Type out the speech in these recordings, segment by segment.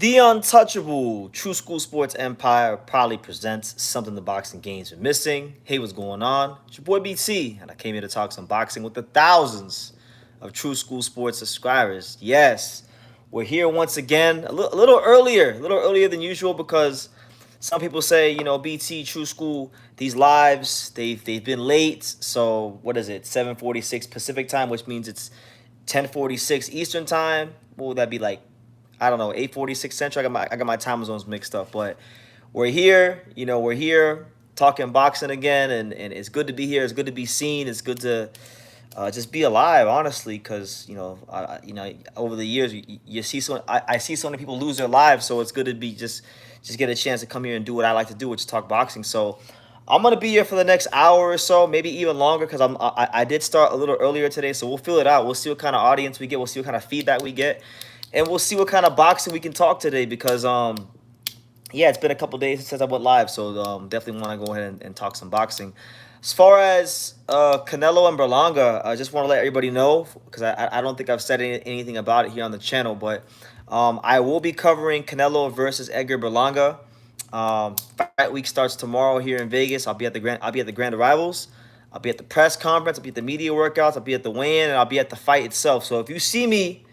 The untouchable True School Sports Empire proudly presents something the boxing games are missing. Hey, what's going on? It's your boy BT, and I came here to talk some boxing with the thousands of True School Sports subscribers. Yes, we're here once again, a little earlier than usual because some people say, BT True School, these lives they've been late. So what is it? 7:46 Pacific time, which means it's 10:46 Eastern time. What would that be like? I don't know, 8:46 Central. I got my time zones mixed up, but we're here. We're here talking boxing again, and it's good to be here. It's good to be seen. It's good to just be alive, honestly, because over the years you see I see so many people lose their lives, so it's good to be just get a chance to come here and do what I like to do, which is talk boxing. So I'm gonna be here for the next hour or so, maybe even longer, because I did start a little earlier today, so we'll feel it out. We'll see what kind of audience we get. We'll see what kind of feedback we get, and we'll see what kind of boxing we can talk today. Because yeah, it's been a couple days since I went live, so definitely want to go ahead and talk some boxing. As far as Canelo and Berlanga, I just want to let everybody know, because I don't think I've said anything about it here on the channel, but I will be covering Canelo versus Edgar Berlanga. Fight week starts tomorrow here in Vegas. I'll be at the Grand Arrivals. I'll be at the press conference. I'll be at the media workouts. I'll be at the weigh-in, and I'll be at the fight itself. So if you see me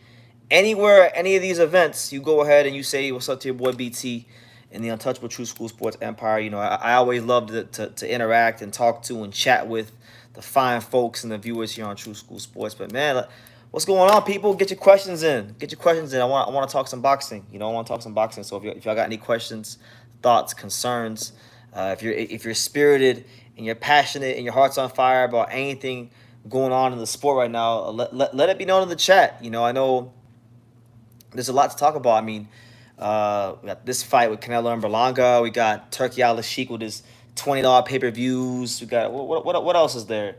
anywhere at any of these events, you go ahead and you say what's up to your boy BT in the untouchable True School Sports Empire. I always love to interact and talk to and chat with the fine folks and the viewers here on True School Sports. But man, what's going on, people? Get your questions in. Get your questions in. I want to talk some boxing. I want to talk some boxing. So if y'all got any questions, thoughts, concerns, if you're spirited and you're passionate and your heart's on fire about anything going on in the sport right now, let it be known in the chat. I know there's a lot to talk about. I mean, we got this fight with Canelo and Berlanga. We got Turkey Al-Sheikh with his $20 pay-per-views. We got what else is there?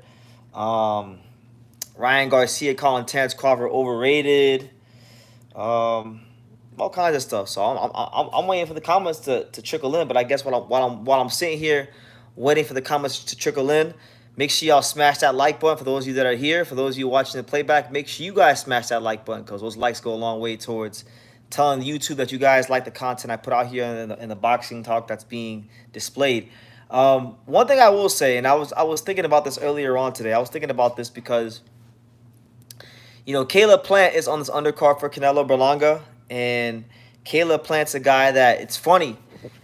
Ryan Garcia calling Terrence Crawford overrated. All kinds of stuff. So I'm waiting for the comments to trickle in. But I guess while I'm sitting here waiting for the comments to trickle in, make sure y'all smash that like button. For those of you that are here, for those of you watching the playback, make sure you guys smash that like button, because those likes go a long way towards telling YouTube that you guys like the content I put out here in the boxing talk that's being displayed. One thing I will say, and I was thinking about this earlier on today. I was thinking about this because Caleb Plant is on this undercard for Canelo Berlanga, and Caleb Plant's a guy that, it's funny,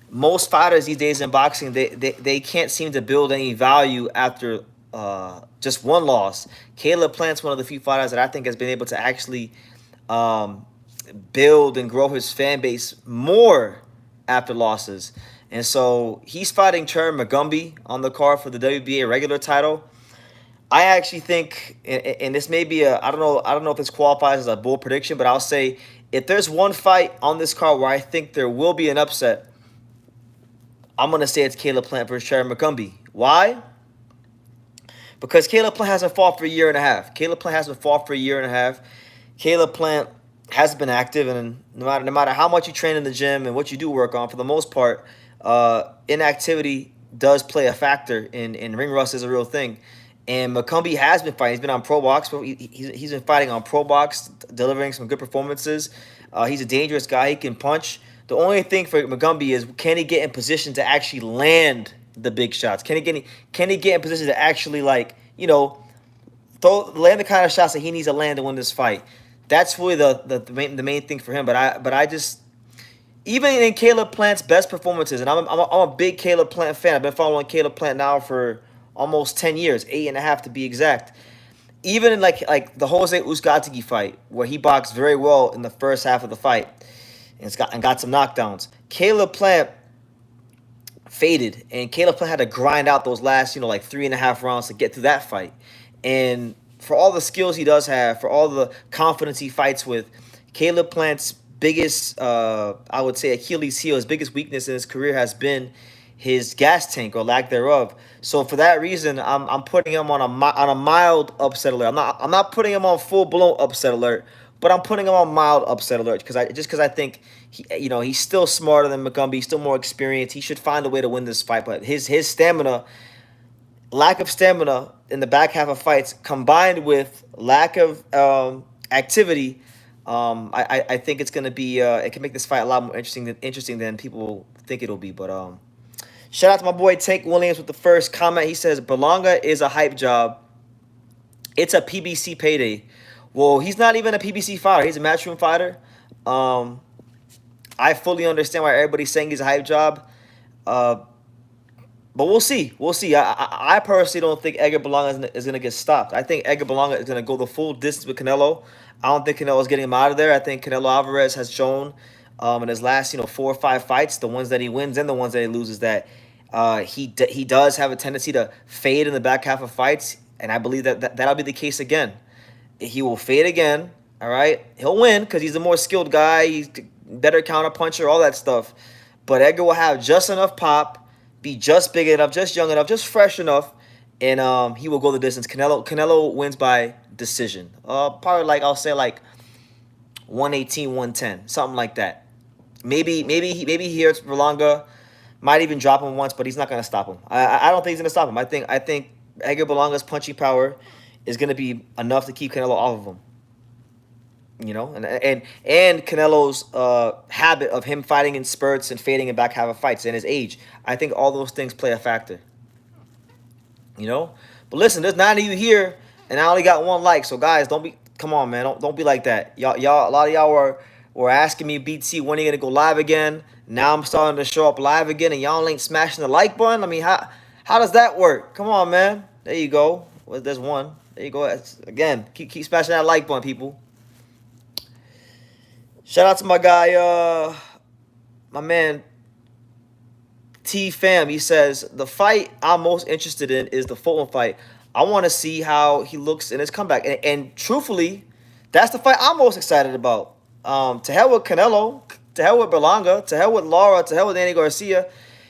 most fighters these days in boxing, they can't seem to build any value after just one loss. Caleb Plant's one of the few fighters that I think has been able to actually build and grow his fan base more after losses. And so he's fighting McCumby on the card for the WBA regular title. I actually think, and this may be I don't know if this qualifies as a bold prediction, but I'll say if there's one fight on this card where I think there will be an upset, I'm going to say it's Caleb Plant versus McCumby. Why? Because Caleb Plant hasn't fought for a year and a half. Caleb Plant hasn't been active, and no matter how much you train in the gym and what you do work on, for the most part, inactivity does play a factor in ring rust is a real thing. And McCumby has been fighting. He's been on Pro Box. He's been fighting on Pro Box, delivering some good performances. He's a dangerous guy. He can punch. The only thing for McCumby is, can he get in position to actually land the big shots? Can he get in position to actually, land the kind of shots that he needs to land to win this fight? That's really the main thing for him. But I just, even in Caleb Plant's best performances, and I'm a big Caleb Plant fan. I've been following Caleb Plant now for almost 10 years, 8.5 to be exact. Even in like the Jose Uzcategui fight, where he boxed very well in the first half of the fight and got some knockdowns, Caleb Plant faded, and Caleb Plant had to grind out those last 3.5 rounds to get through that fight. And for all the skills he does have, for all the confidence he fights with, Caleb Plant's biggest, I would say, Achilles heel, his biggest weakness in his career has been his gas tank, or lack thereof. So for that reason, I'm putting him on a mild upset alert. I'm not putting him on full blown upset alert, but I'm putting him on mild upset alert because I think he's still smarter than McCumby, he's still more experienced. He should find a way to win this fight, but his stamina, lack of stamina in the back half of fights, combined with lack of activity, I think it's gonna be it can make this fight a lot more interesting than people think it'll be. But shout out to my boy Tank Williams with the first comment. He says Berlanga is a hype job. It's a PBC payday. Well, he's not even a PBC fighter. He's a matchroom fighter. Um, I fully understand why everybody's saying he's a hype job. Uh, but we'll see. We'll see. I personally don't think Edgar Berlanga is gonna get stopped. I think Edgar Berlanga is gonna go the full distance with Canelo. I don't think Canelo's getting him out of there. I think Canelo Alvarez has shown in his last 4 or 5 fights, the ones that he wins and the ones that he loses, that he does have a tendency to fade in the back half of fights, and I believe that'll be the case again. He will fade again. All right, he'll win because he's a more skilled guy. He's better counter puncher, all that stuff. But Edgar will have just enough pop, be just big enough, just young enough, just fresh enough, and he will go the distance. Canelo wins by decision. Probably I'll say 118, 110, something like that. Maybe he hurts Berlanga, might even drop him once, but he's not gonna stop him. I don't think he's gonna stop him. I think Edgar Berlanga's punching power is gonna be enough to keep Canelo off of him. And Canelo's habit of him fighting in spurts and fading in back half of fights and his age. I think all those things play a factor. But listen, there's 9 of you here, and I only got 1 like. So guys, come on, man, don't be like that. Y'all, a lot of y'all were asking me, BT, when are you gonna go live again? Now I'm starting to show up live again, and y'all ain't smashing the like button. I mean, how does that work? Come on, man. There you go. Well, there's 1. There you go. Again, keep smashing that like button, people. Shout out to my guy, my man, T-Fam. He says, the fight I'm most interested in is the Fulton fight. I want to see how he looks in his comeback. And truthfully, that's the fight I'm most excited about. To hell with Canelo, to hell with Berlanga, to hell with Lara, to hell with Danny Garcia.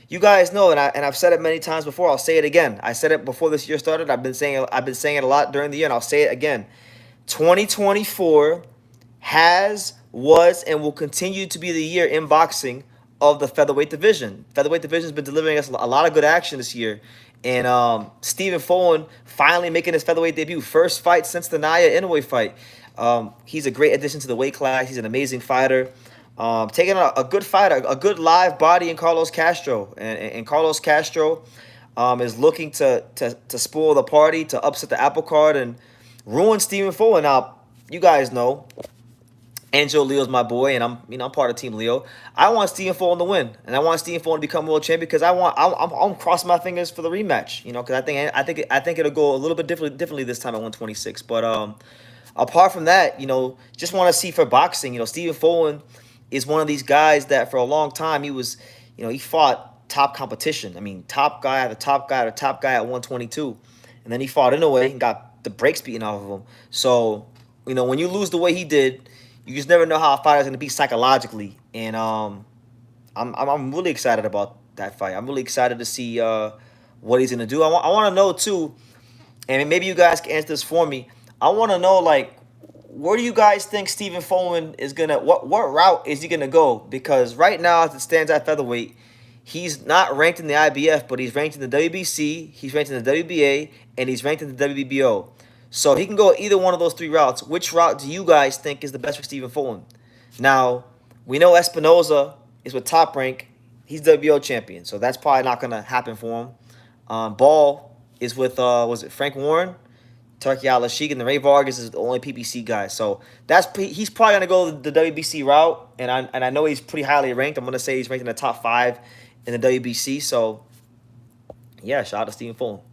You guys know, and I've said it many times before. I'll say it again. I said it before this year started. I've been saying it a lot during the year, and I'll say it again. 2024 was, and will continue to be the year in boxing of the featherweight division. Featherweight division has been delivering us a lot of good action this year. And Stephen Fulton finally making his featherweight debut. First fight since the Naya Inoue fight. He's a great addition to the weight class. He's an amazing fighter. Taking a good fighter, a good live body in Carlos Castro. And Carlos Castro is looking to spoil the party, to upset the apple cart, and ruin Stephen Fulton. Now, you guys know, Angelo Leo's my boy, and I'm part of Team Leo. I want Stephen Fulton to win, and I want Stephen Fulton to become world champion because I'm crossing my fingers for the rematch. Because I think it'll go a little bit differently this time at 126. But apart from that, just want to see for boxing. Stephen Fulton is one of these guys that for a long time he was, he fought top competition. I mean, top guy at the top guy at the top guy at 122, and then he fought Inoue and got the brakes beaten off of him. So when you lose the way he did, you just never know how a fighter's going to be psychologically. And I'm really excited about that fight. I'm really excited to see what he's going to do. I want to know, too, and maybe you guys can answer this for me. I want to know, where do you guys think Stephen Fulton is going to – what route is he going to go? Because right now, as it stands at featherweight, he's not ranked in the IBF, but he's ranked in the WBC, he's ranked in the WBA, and he's ranked in the WBO. So he can go either one of those 3 routes. Which route do you guys think is the best for Stephen Fulton? Now, we know Espinoza is with Top Rank. He's WBO champion, so that's probably not going to happen for him. Ball is with, was it Frank Warren? Turkey Al-Ashik, and the Ray Vargas is the only PBC guy. So he's probably going to go the WBC route, and I know he's pretty highly ranked. I'm going to say he's ranked in the top 5 in the WBC. So, yeah, shout out to Stephen Fulton.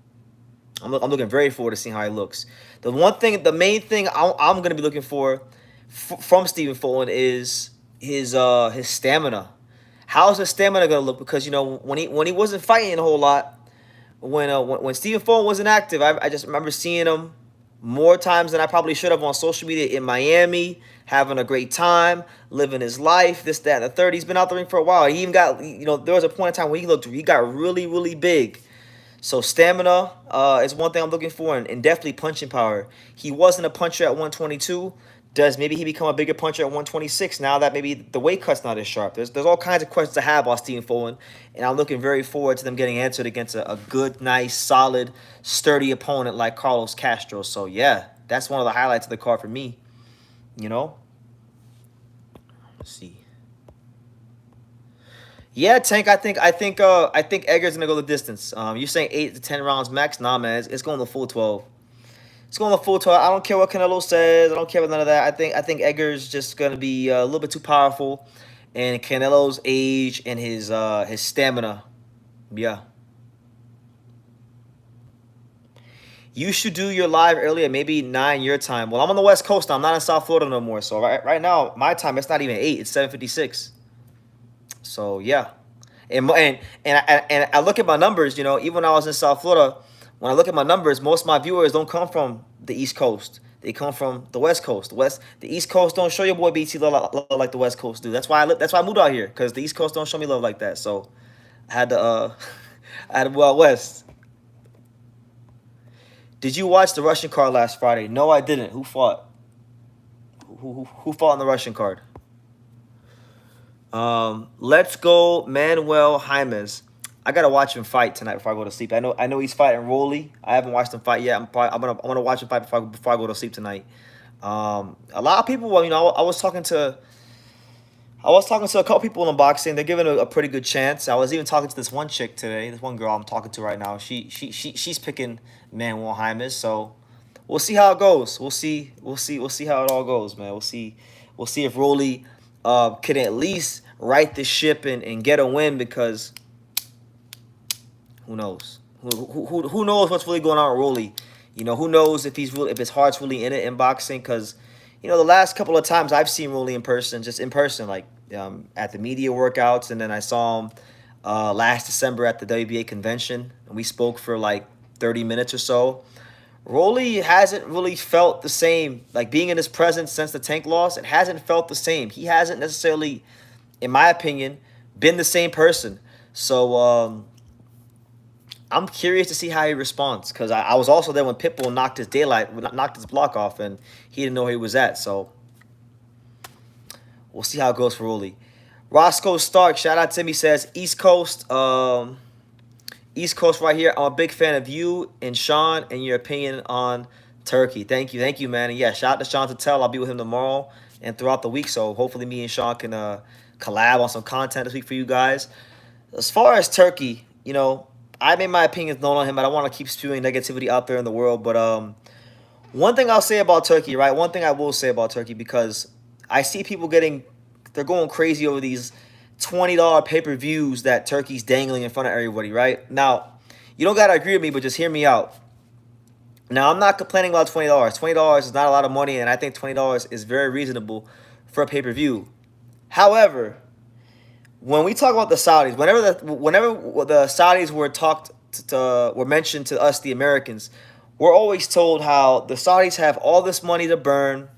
I'm looking very forward to seeing how he looks. The main thing I'm going to be looking for from Stephen Fulton is his stamina. How's his stamina going to look? Because when he wasn't fighting a whole lot, when Stephen Fulton wasn't active, I just remember seeing him more times than I probably should have on social media in Miami, having a great time, living his life, this, that, and the third. He's been out the ring for a while. He even got there was a point in time where he got really, really big. So stamina is one thing I'm looking for, and definitely punching power. He wasn't a puncher at 122. Does maybe he become a bigger puncher at 126 now that maybe the weight cut's not as sharp? There's all kinds of questions to have about Stephen Fulton, and I'm looking very forward to them getting answered against a good, nice, solid, sturdy opponent like Carlos Castro. So, yeah, that's one of the highlights of the card for me, Let's see. Yeah, Tank. I think Edgar's gonna go the distance. You're saying 8 to 10 rounds max? Nah, man. It's going the full 12. It's going the full 12. I don't care what Canelo says. I don't care about none of that. I think Edgar's just gonna be a little bit too powerful, and Canelo's age and his stamina. Yeah. You should do your live earlier, maybe 9 your time. Well, I'm on the West Coast now. I'm not in South Florida no more. So right now, my time, it's not even 8. It's 7:56. So yeah. And I look at my numbers, even when I was in South Florida, when I look at my numbers, most of my viewers don't come from the East Coast. They come from the West Coast. The East Coast don't show your boy BT love like the West Coast do. That's why I moved out here, because the East Coast don't show me love like that. So I had to I had to move out west. Did you watch the Russian card last Friday? No, I didn't. Who fought? Who fought on the Russian card? Let's go, Manuel Jaimes. I gotta watch him fight tonight before I go to sleep. I know he's fighting Rolly. I haven't watched him fight yet. I'm gonna watch him fight before I go to sleep tonight. A lot of people, well, I was talking to a couple people in boxing. They're giving a pretty good chance. I was even talking to this one chick today. This one girl I'm talking to right now. She's picking Manuel Jaimes. So we'll see how it goes. We'll see how it all goes, man. We'll see if Rolly can at least right the ship and get a win, because who knows? Who knows what's really going on with Rolly? Who knows if his heart's really in it in boxing? Because the last couple of times I've seen Rolly in person, just in person, like at the media workouts, and then I saw him last December at the WBA convention, and we spoke for like 30 minutes or so. Rolly hasn't really felt the same, like being in his presence since the Tank loss. It hasn't felt the same. He hasn't necessarily, in my opinion, been the same person. So I'm curious to see how he responds, because I was also there when Pitbull knocked his block off, and he didn't know where he was at. So we'll see how it goes for Rolly. Roscoe Stark, shout out to me, says East Coast. East Coast right here. I'm a big fan of you and Sean and your opinion on Turkey. Thank you, man. And yeah, shout out to Sean Tatel. I'll be with him tomorrow and throughout the week. So hopefully me and Sean can collab on some content this week for you guys. As far as Turkey, I made my opinions known on him. I don't want to keep spewing negativity out there in the world. But one thing I'll say about Turkey, right? One thing I will say about Turkey, because I see people they're going crazy over these $20 pay-per-views that Turkey's dangling in front of everybody, right? Now, you don't got to agree with me, but just hear me out. Now, I'm not complaining about $20. $20 is not a lot of money, and I think $20 is very reasonable for a pay-per-view. However, when we talk about the Saudis, whenever the Saudis were mentioned to us, the Americans, we're always told how the Saudis have all this money to burn.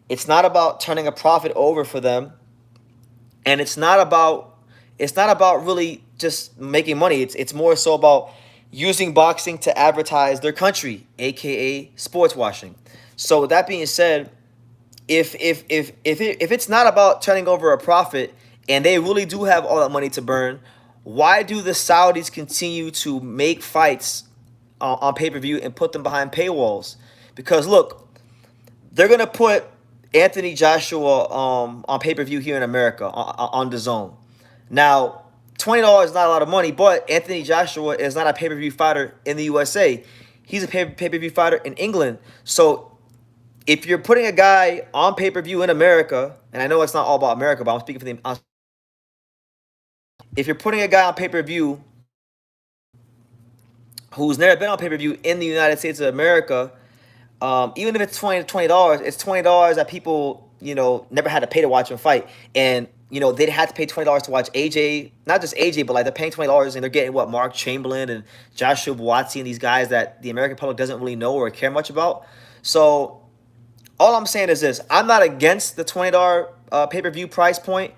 It's not about turning a profit over for them. And it's not about really just making money. It's more so about using boxing to advertise their country, aka sports washing. So with that being said, if it's not about turning over a profit, and they really do have all that money to burn, why do the Saudis continue to make fights on pay-per-view and put them behind paywalls? Because look, they're gonna put Anthony Joshua on pay-per-view here in America on DAZN. Now, $20 is not a lot of money, but Anthony Joshua is not a pay-per-view fighter in the USA. He's a pay-per-view fighter in England. So if you're putting a guy on pay-per-view in America, and I know it's not all about America, but I'm speaking for the... If you're putting a guy on pay-per-view who's never been on pay-per-view in the United States of America, even if it's $20, it's $20 that people, never had to pay to watch him fight. And, they'd have to pay $20 to watch AJ, not just AJ, but like they're paying $20 and they're getting Mark Chamberlain and Joshua Buatsi and these guys that the American public doesn't really know or care much about. So all I'm saying is this: I'm not against the $20 pay-per-view price point.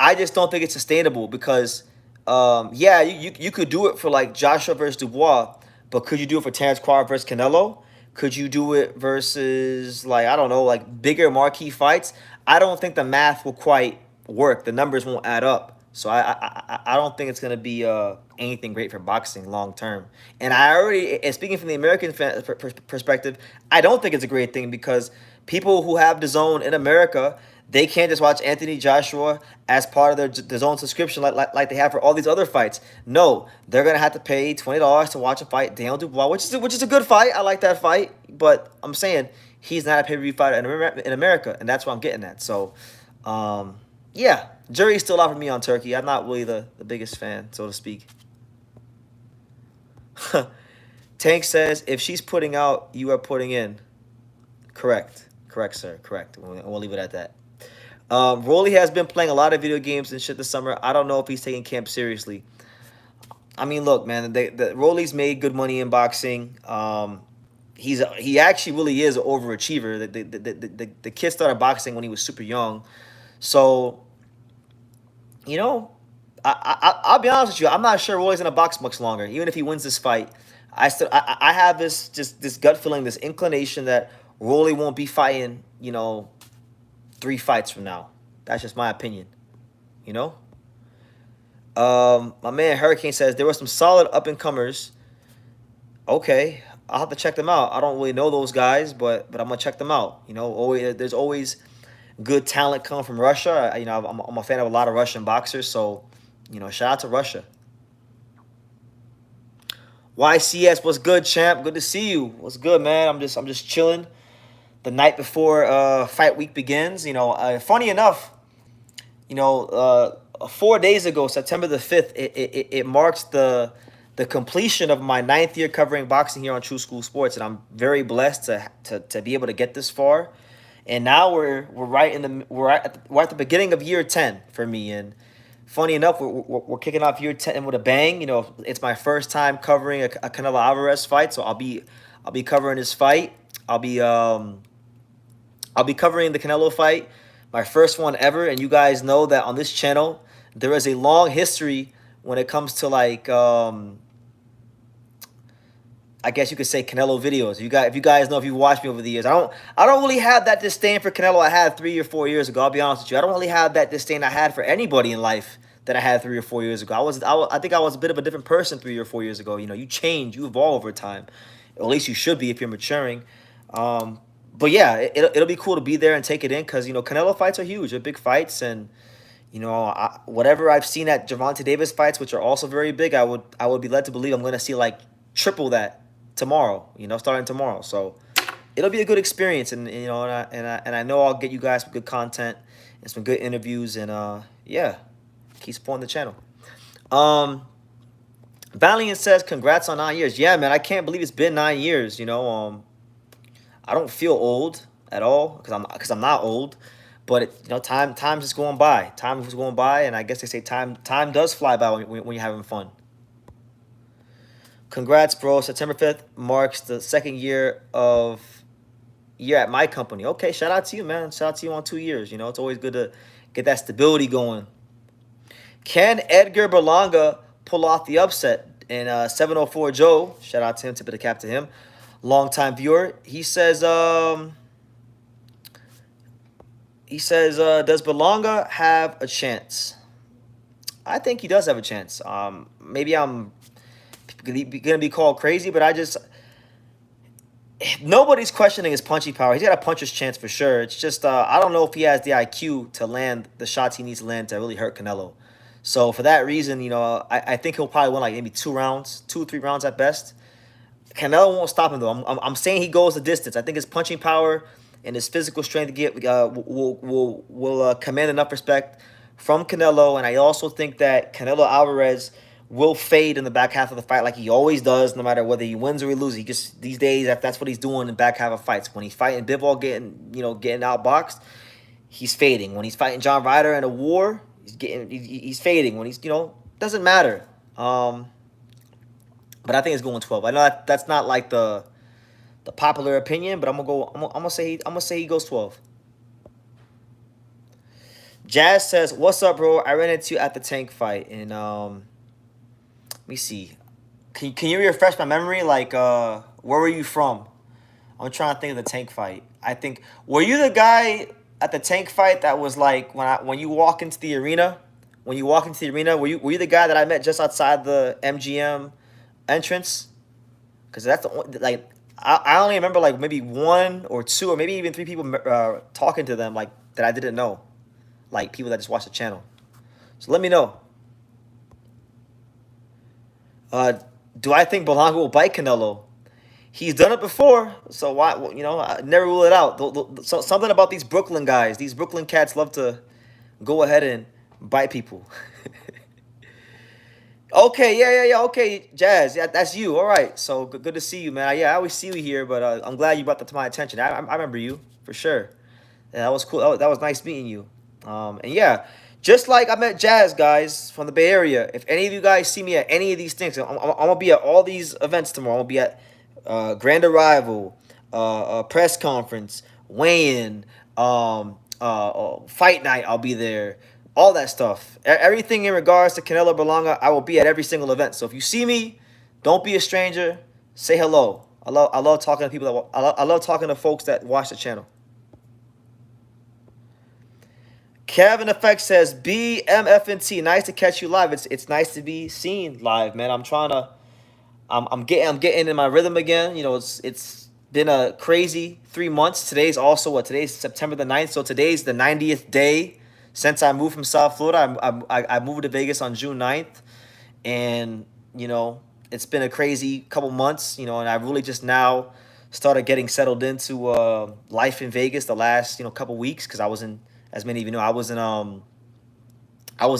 I just don't think it's sustainable, because, yeah, you could do it for like Joshua versus Dubois, but could you do it for Terrence Crawford versus Canelo? Could you do it versus, like, I don't know, like bigger marquee fights? I don't think the math will quite work. The numbers won't add up. So I don't think it's going to be anything great for boxing long term. And and speaking from the American perspective, I don't think it's a great thing, because people who have DAZN in America, They can't just watch Anthony Joshua as part of their own subscription like they have for all these other fights. No, they're gonna have to pay $20 to watch a fight. Daniel Dubois, which is a good fight. I like that fight, but I'm saying he's not a pay-per-view fighter in America, and that's what I'm getting at. So, yeah, jury's still out for me on Turkey. I'm not really the biggest fan, so to speak. Tank says, if she's putting out, you are putting in. Correct. Correct, sir. Correct. We'll leave it at that. Rolly has been playing a lot of video games and shit this summer. I don't know if he's taking camp seriously. I mean, look, man, the Rolly's made good money in boxing. He actually really is an overachiever. The kid started boxing when he was super young. So, you know, I'll be honest with you. I'm not sure Rolly's gonna box much longer. Even if he wins this fight, I have this gut feeling, this inclination that Rolly won't be fighting, 3 fights from now. That's just my opinion. You know? My man Hurricane says there were some solid up-and-comers. Okay, I'll have to check them out. I don't really know those guys, but I'm gonna check them out. There's always good talent coming from Russia. I'm a fan of a lot of Russian boxers, so shout out to Russia. YCS, what's good, champ? Good to see you. What's good, man? I'm just chilling. The night before fight week begins. Funny enough, 4 days ago, September the 5th, it marks the completion of my 9th year covering boxing here on True School Sports, and I'm very blessed to be able to get this far. And now we're at the beginning of year 10 for me. And funny enough, we're kicking off year 10 with a bang. It's my first time covering a Canelo Alvarez fight, so I'll be covering this fight. I'll be covering the Canelo fight, my first one ever. And you guys know that on this channel, there is a long history when it comes to I guess you could say Canelo videos. If you guys know, if you watched me over the years, I don't really have that disdain for Canelo I had 3 or 4 years ago. I'll be honest with you. I don't really have that disdain I had for anybody in life that I had 3 or 4 years ago. I think I was a bit of a different person 3 or 4 years ago. You change, you evolve over time. Or at least you should be if you're maturing. But yeah, it'll be cool to be there and take it in because Canelo fights are huge. They're big fights, and whatever I've seen at Gervonta Davis fights, which are also very big, I would be led to believe I'm going to see triple that tomorrow. Starting tomorrow. So it'll be a good experience, and I know I'll get you guys some good content and some good interviews, and yeah, keep supporting the channel. Valiant says, congrats on 9 years. Yeah, man, I can't believe it's been 9 years. I don't feel old at all because I'm not old, but time's just going by. Time is going by, and I guess they say time does fly by when you're having fun. Congrats, bro. September 5th marks the 2nd year at my company. Okay, shout out to you, man. Shout out to you on 2 years. It's always good to get that stability going. Can Edgar Berlanga pull off the upset? And 704 Joe, shout out to him, tip of the cap to him. Longtime viewer. He says, does Berlanga have a chance? I think he does have a chance. Maybe I'm gonna be called crazy, but nobody's questioning his punching power. He's got a puncher's chance for sure. It's just I don't know if he has the IQ to land the shots he needs to land to really hurt Canelo. So for that reason, I think he'll probably win maybe 2 or 3 rounds at best. Canelo won't stop him though. I'm saying he goes the distance. I think his punching power and his physical strength will command enough respect from Canelo, and I also think that Canelo Alvarez will fade in the back half of the fight like he always does, no matter whether he wins or he loses. He just these days that's what he's doing in the back half of fights. When he's fighting Bivol, getting outboxed, he's fading. When he's fighting John Ryder in a war, he's fading. When he's doesn't matter. But I think it's going 12. I know that's not like the popular opinion, but I'm gonna say he goes 12. Jazz says, "What's up, bro? I ran into you at the Tank fight, and let me see. Can you refresh my memory? Where were you from? I'm trying to think of the Tank fight. I think were you the guy at the Tank fight that was when you walk into the arena? When you walk into the arena, were you the guy that I met just outside the MGM entrance? Because that's the only, I only remember maybe 1 or 2 or maybe even 3 people talking to them that I didn't know. like people that just watch the channel. So let me know. Uh, do I think Berlanga will bite Canelo? He's done it before, so why? I never rule it out. Something about these Brooklyn guys, these Brooklyn cats love to go ahead and bite people. Okay, yeah. Okay, Jazz, yeah, that's you. All right, so good to see you, man. Yeah, I always see you here, but I'm glad you brought that to my attention. I remember you for sure. Yeah, that was cool. That was nice meeting you. And yeah, just like I met Jazz guys from the Bay Area. If any of you guys see me at any of these things, I'm gonna be at all these events tomorrow. I'm gonna be at Grand Arrival, press conference, weigh-in, fight night. I'll be there. All that stuff. Everything in regards to Canelo-Berlanga, I will be at every single event. So if you see me, don't be a stranger. Say hello. I love talking to people that I love talking to folks that watch the channel. Kevin Effect says BMFNT. Nice to catch you live. It's nice to be seen live, man. I'm getting in my rhythm again. It's been a crazy 3 months. Today's September the 9th, so today's the 90th day since I moved from South Florida. I moved to Vegas on June 9th, and it's been a crazy couple months. And I really just now started getting settled into life in Vegas the last couple weeks, because I was in, as many of you know, I was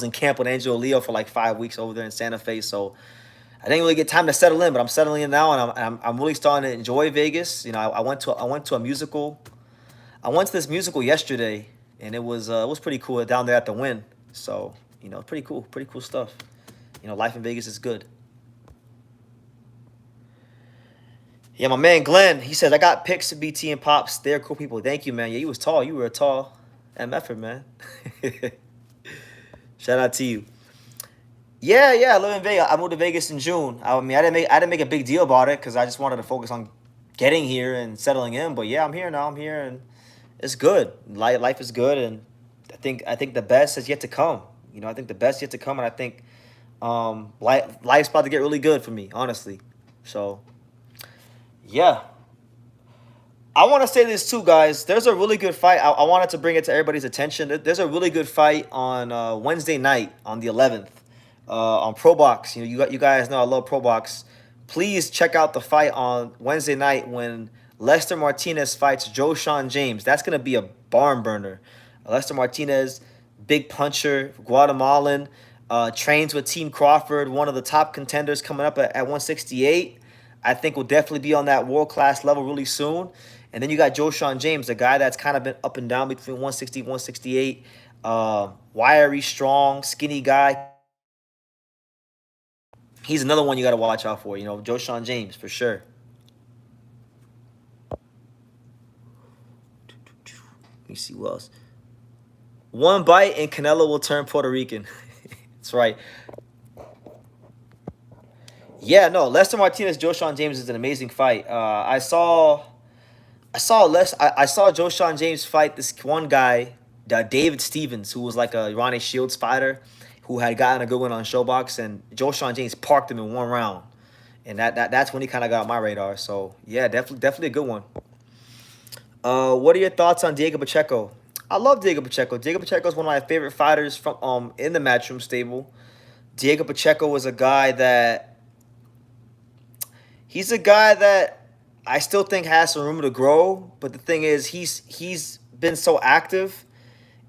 in camp with Angelo Leo for like 5 weeks over there in Santa Fe, so I didn't really get time to settle in, but I'm settling in now, and I'm really starting to enjoy Vegas. I went to a musical. I went to this musical yesterday, and it was pretty cool down there at the Wynn. So pretty cool stuff. Life in Vegas is good. Yeah, my man Glenn, he says I got pics of BT and Pops. They're cool people. Thank you, man. Yeah, you was tall. You were a tall MFer, man. Shout out to you. Yeah, I live in Vegas. I moved to Vegas in June. I didn't make a big deal about it because I just wanted to focus on getting here and settling in. But yeah, I'm here now. I'm here, and it's good. Life is good, and I think the best is yet to come. I think the best yet to come, and I think life's about to get really good for me, honestly. So yeah. I want to say this too, guys. There's a really good fight. I wanted to bring it to everybody's attention. There's a really good fight on Wednesday night on the 11th on Pro Box. You guys know I love Pro Box. Please check out the fight on Wednesday night when Lester Martinez fights Joshon James. That's gonna be a barn burner. Lester Martinez, big puncher, Guatemalan, trains with Team Crawford, one of the top contenders coming up at 168. I think will definitely be on that world-class level really soon. And then you got Joshon James, a guy that's kind of been up and down between 160 and 168. Wiry, strong, skinny guy. He's another one you got to watch out for, Joshon James, for sure. Let me see who else. One bite and Canelo will turn Puerto Rican. That's right. Yeah, no, Lester Martinez, Joshon James is an amazing fight. I saw Joshon James fight this one guy, David Stevens, who was like a Ronnie Shields fighter, who had gotten a good one on Showbox, and Joshon James parked him in one round, and that's when he kind of got on my radar. So yeah, definitely a good one. What are your thoughts on Diego Pacheco? I love Diego Pacheco. Diego Pacheco is one of my favorite fighters from in the Matchroom stable. Diego Pacheco was a guy that. He's a guy that I still think has some room to grow, but the thing is, he's been so active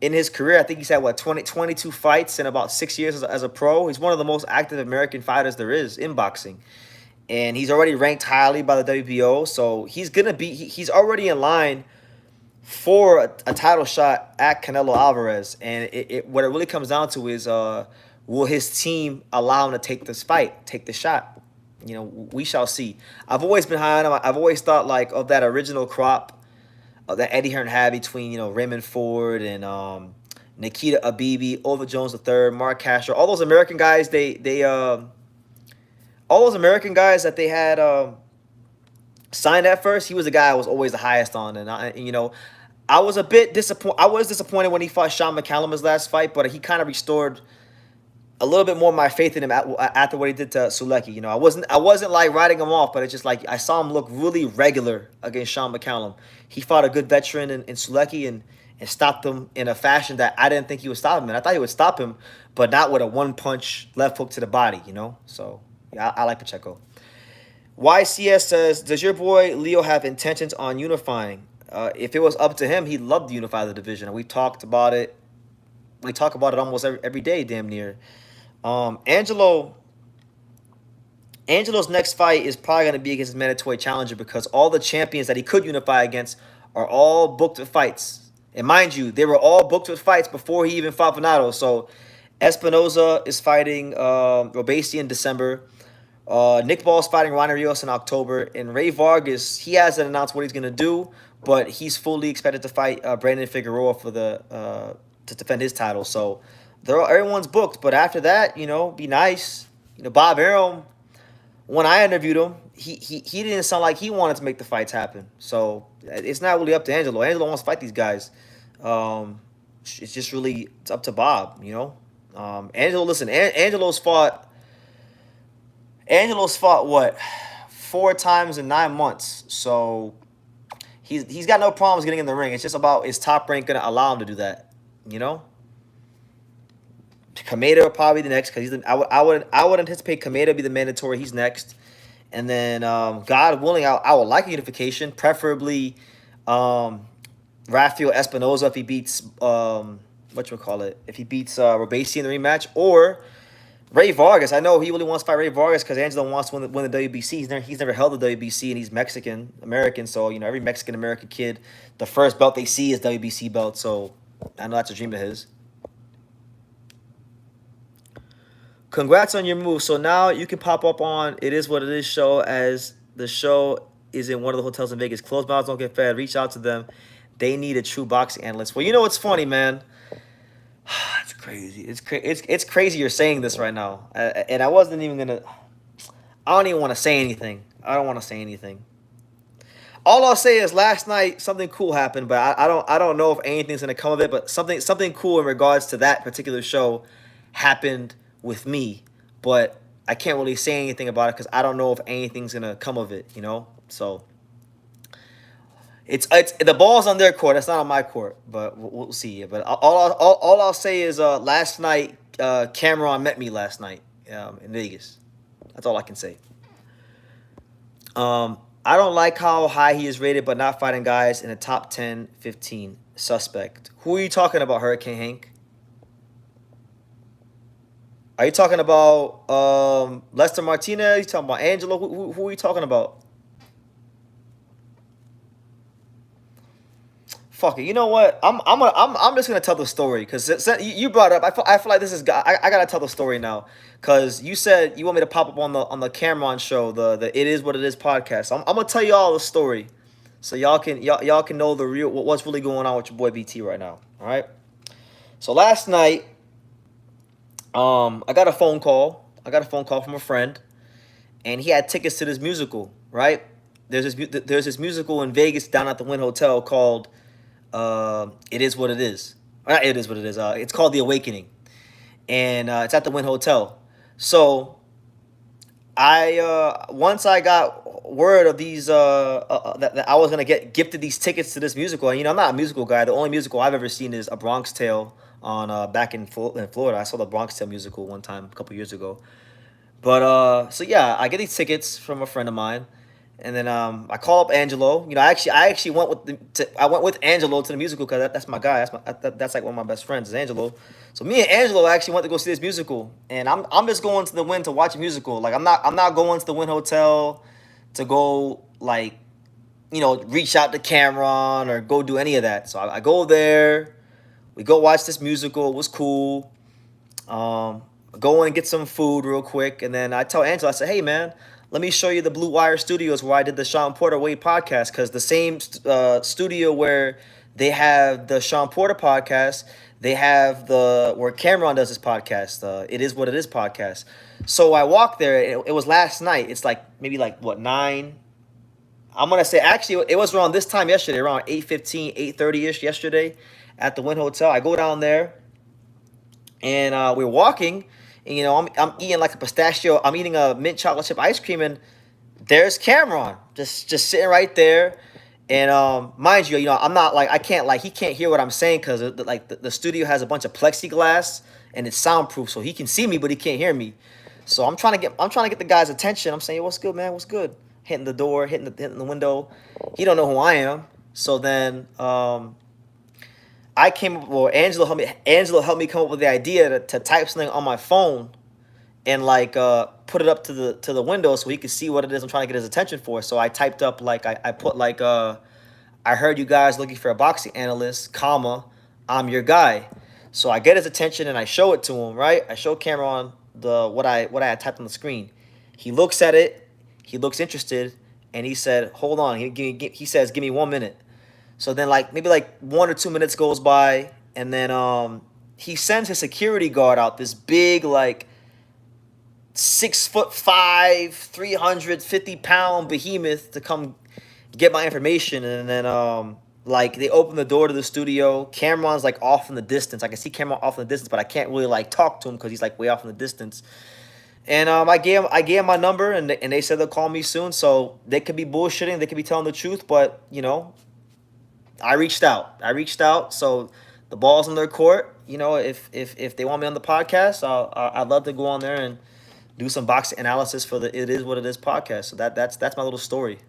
in his career. I think he's had, 22 fights in about 6 years as a pro. He's one of the most active American fighters there is in boxing. And he's already ranked highly by the WBO, so he's already in line for a title shot at Canelo Alvarez. And what it really comes down to is, will his team allow him to take this fight, take the shot? We shall see. I've always been high on him. I've always thought of that original crop that Eddie Hearn had between Raymond Ford and Nikita Abibi, Oliver Jones III, Mark Castro, all those American guys. All those American guys that they had signed at first. He was the guy I was always the highest on, and I was a bit disappointed. I was disappointed when he fought Sean McCallum his last fight, but he kind of restored a little bit more of my faith in him after what he did to Sulecki. I wasn't like writing him off, but it's just like I saw him look really regular against Sean McCallum. He fought a good veteran in Sulecki, and and stopped him in a fashion that I didn't think he would stop him in. I thought he would stop him, but not with a one-punch left hook to the body, you know? So, yeah, I like Pacheco. YCS says, does your boy Leo have intentions on unifying? If it was up to him, he'd love to unify the division. And we talked about it. We talk about it almost every day, damn near. Angelo's next fight is probably going to be against his mandatory challenger because all the champions that he could unify against are all booked with fights. And mind you, they were all booked with fights before he even fought Venado. So Espinoza is fighting Robesi in December. Nick Ball's fighting Ronnie Rios in October. And Ray Vargas, he hasn't announced what he's going to do, but he's fully expected to fight Brandon Figueroa for to defend his title. So everyone's booked. But after that, you know, be nice. You know, Bob Arum, when I interviewed him, he didn't sound like he wanted to make the fights happen. So it's not really up to Angelo. Angelo wants to fight these guys. It's just really it's up to Bob, you know. Angelo, listen, Angelo's fought what? 4 times in 9 months. So he's got no problems getting in the ring. It's just about is Top Rank gonna allow him to do that, you know? Kameda will probably be the next because I would anticipate Kameda to be the mandatory. He's next, and then God willing, I would like a unification, preferably Rafael Espinoza if he beats if he beats Robesi in the rematch, or Ray Vargas. I know he really wants to fight Ray Vargas because Angelo wants to win the WBC. He's never held the WBC, and he's Mexican American. So you know every Mexican American kid, the first belt they see is WBC belt. So I know that's a dream of his. Congrats on your move. So now you can pop up on It Is What It Is show as the show is in one of the hotels in Vegas. Closed mouths don't get fed. Reach out to them. They need a true boxing analyst. Well, you know what's funny, man? It's crazy. It's crazy you're saying this right now. And I wasn't even going to... I don't even want to say anything. I don't want to say anything. All I'll say is last night something cool happened, but I don't know if anything's going to come of it, but something cool in regards to that particular show happened with me, but I can't really say anything about it because I don't know if anything's gonna come of it, you know. So it's the ball's on their court. It's not on my court, but we'll see. But all I'll say is last night Cameron met me last night in Vegas. That's all I can say. I don't like how high he is rated, but not fighting guys in the top 10, 15 suspect. Who are you talking about, Hurricane Hank? Are you talking about Lester Martinez? You talking about Angelo? Who are you talking about? Fuck it. You know what? I'm just gonna tell the story because you brought it up. I feel like this is I gotta tell the story now because you said you want me to pop up on the Cameron show, the It Is What It Is podcast. I'm gonna tell you all the story so y'all can know the real what's really going on with your boy BT right now. All right. So last night. I got a phone call. From a friend, and he had tickets to this musical. Right? There's this musical in Vegas down at the Wynn Hotel called It Is What It Is. Not It Is What It Is. It's called The Awakening, and it's at the Wynn Hotel. So once I got word of these that I was gonna get gifted these tickets to this musical, and you know I'm not a musical guy. The only musical I've ever seen is A Bronx Tale on back in Florida. I saw the Bronx Tale musical one time a couple years ago. But so yeah, I get these tickets from a friend of mine, and then I call up Angelo. You know, I actually went with Angelo to the musical because that's my guy. That's like one of my best friends is Angelo. So me and Angelo actually went to go see this musical, and I'm just going to the Wynn to watch a musical. Like I'm not going to the Wynn Hotel to go like, you know, reach out to Cameron or go do any of that. So I go there. We go watch this musical. It was cool. Go and get some food real quick. And then I tell Angela, I said, hey, man, let me show you the Blue Wire Studios where I did the Sean Porter Way podcast. Because the same studio where they have the Sean Porter podcast, they have where Cameron does his podcast. It Is What It Is podcast. So I walked there. It was last night. It's like maybe like, what, 9? I'm going to say, actually, it was around this time yesterday, around 8:15, 8:30-ish yesterday. At the Wynn Hotel. I go down there, and we're walking, and you know I'm eating like a pistachio. I'm eating a mint chocolate chip ice cream, and there's Cameron just sitting right there, And mind you, I'm not like, I can't, like, he can't hear what I'm saying because the studio has a bunch of plexiglass and it's soundproof, so he can see me but he can't hear me. So I'm trying to get the guy's attention. I'm saying, "Yo, what's good, man? What's good?" Hitting the door, hitting the window. He don't know who I am. So then I came up, well, Angelo helped me come up with the idea to type something on my phone and like put it up to the window so he could see what it is I'm trying to get his attention for. So I typed up, like, I put like I heard you guys looking for a boxing analyst, comma, I'm your guy. So I get his attention and I show it to him, right? I show Cameron what I had typed on the screen. He looks at it, he looks interested, and he said, "Hold on." He says, "Give me 1 minute." So then, like, maybe like 1 or 2 minutes goes by, and then he sends his security guard out, this big, like, 6'5", 350-pound behemoth to come get my information. And then like, they open the door to the studio. Cameron's like off in the distance. I can see Cameron off in the distance, but I can't really like talk to him because he's like way off in the distance. And I gave him my number, and they said they'll call me soon. So they could be bullshitting, they could be telling the truth, but I reached out. So the ball's in their court. If they want me on the podcast, I'd love to go on there and do some boxing analysis for the It Is What It Is podcast. So that's my little story.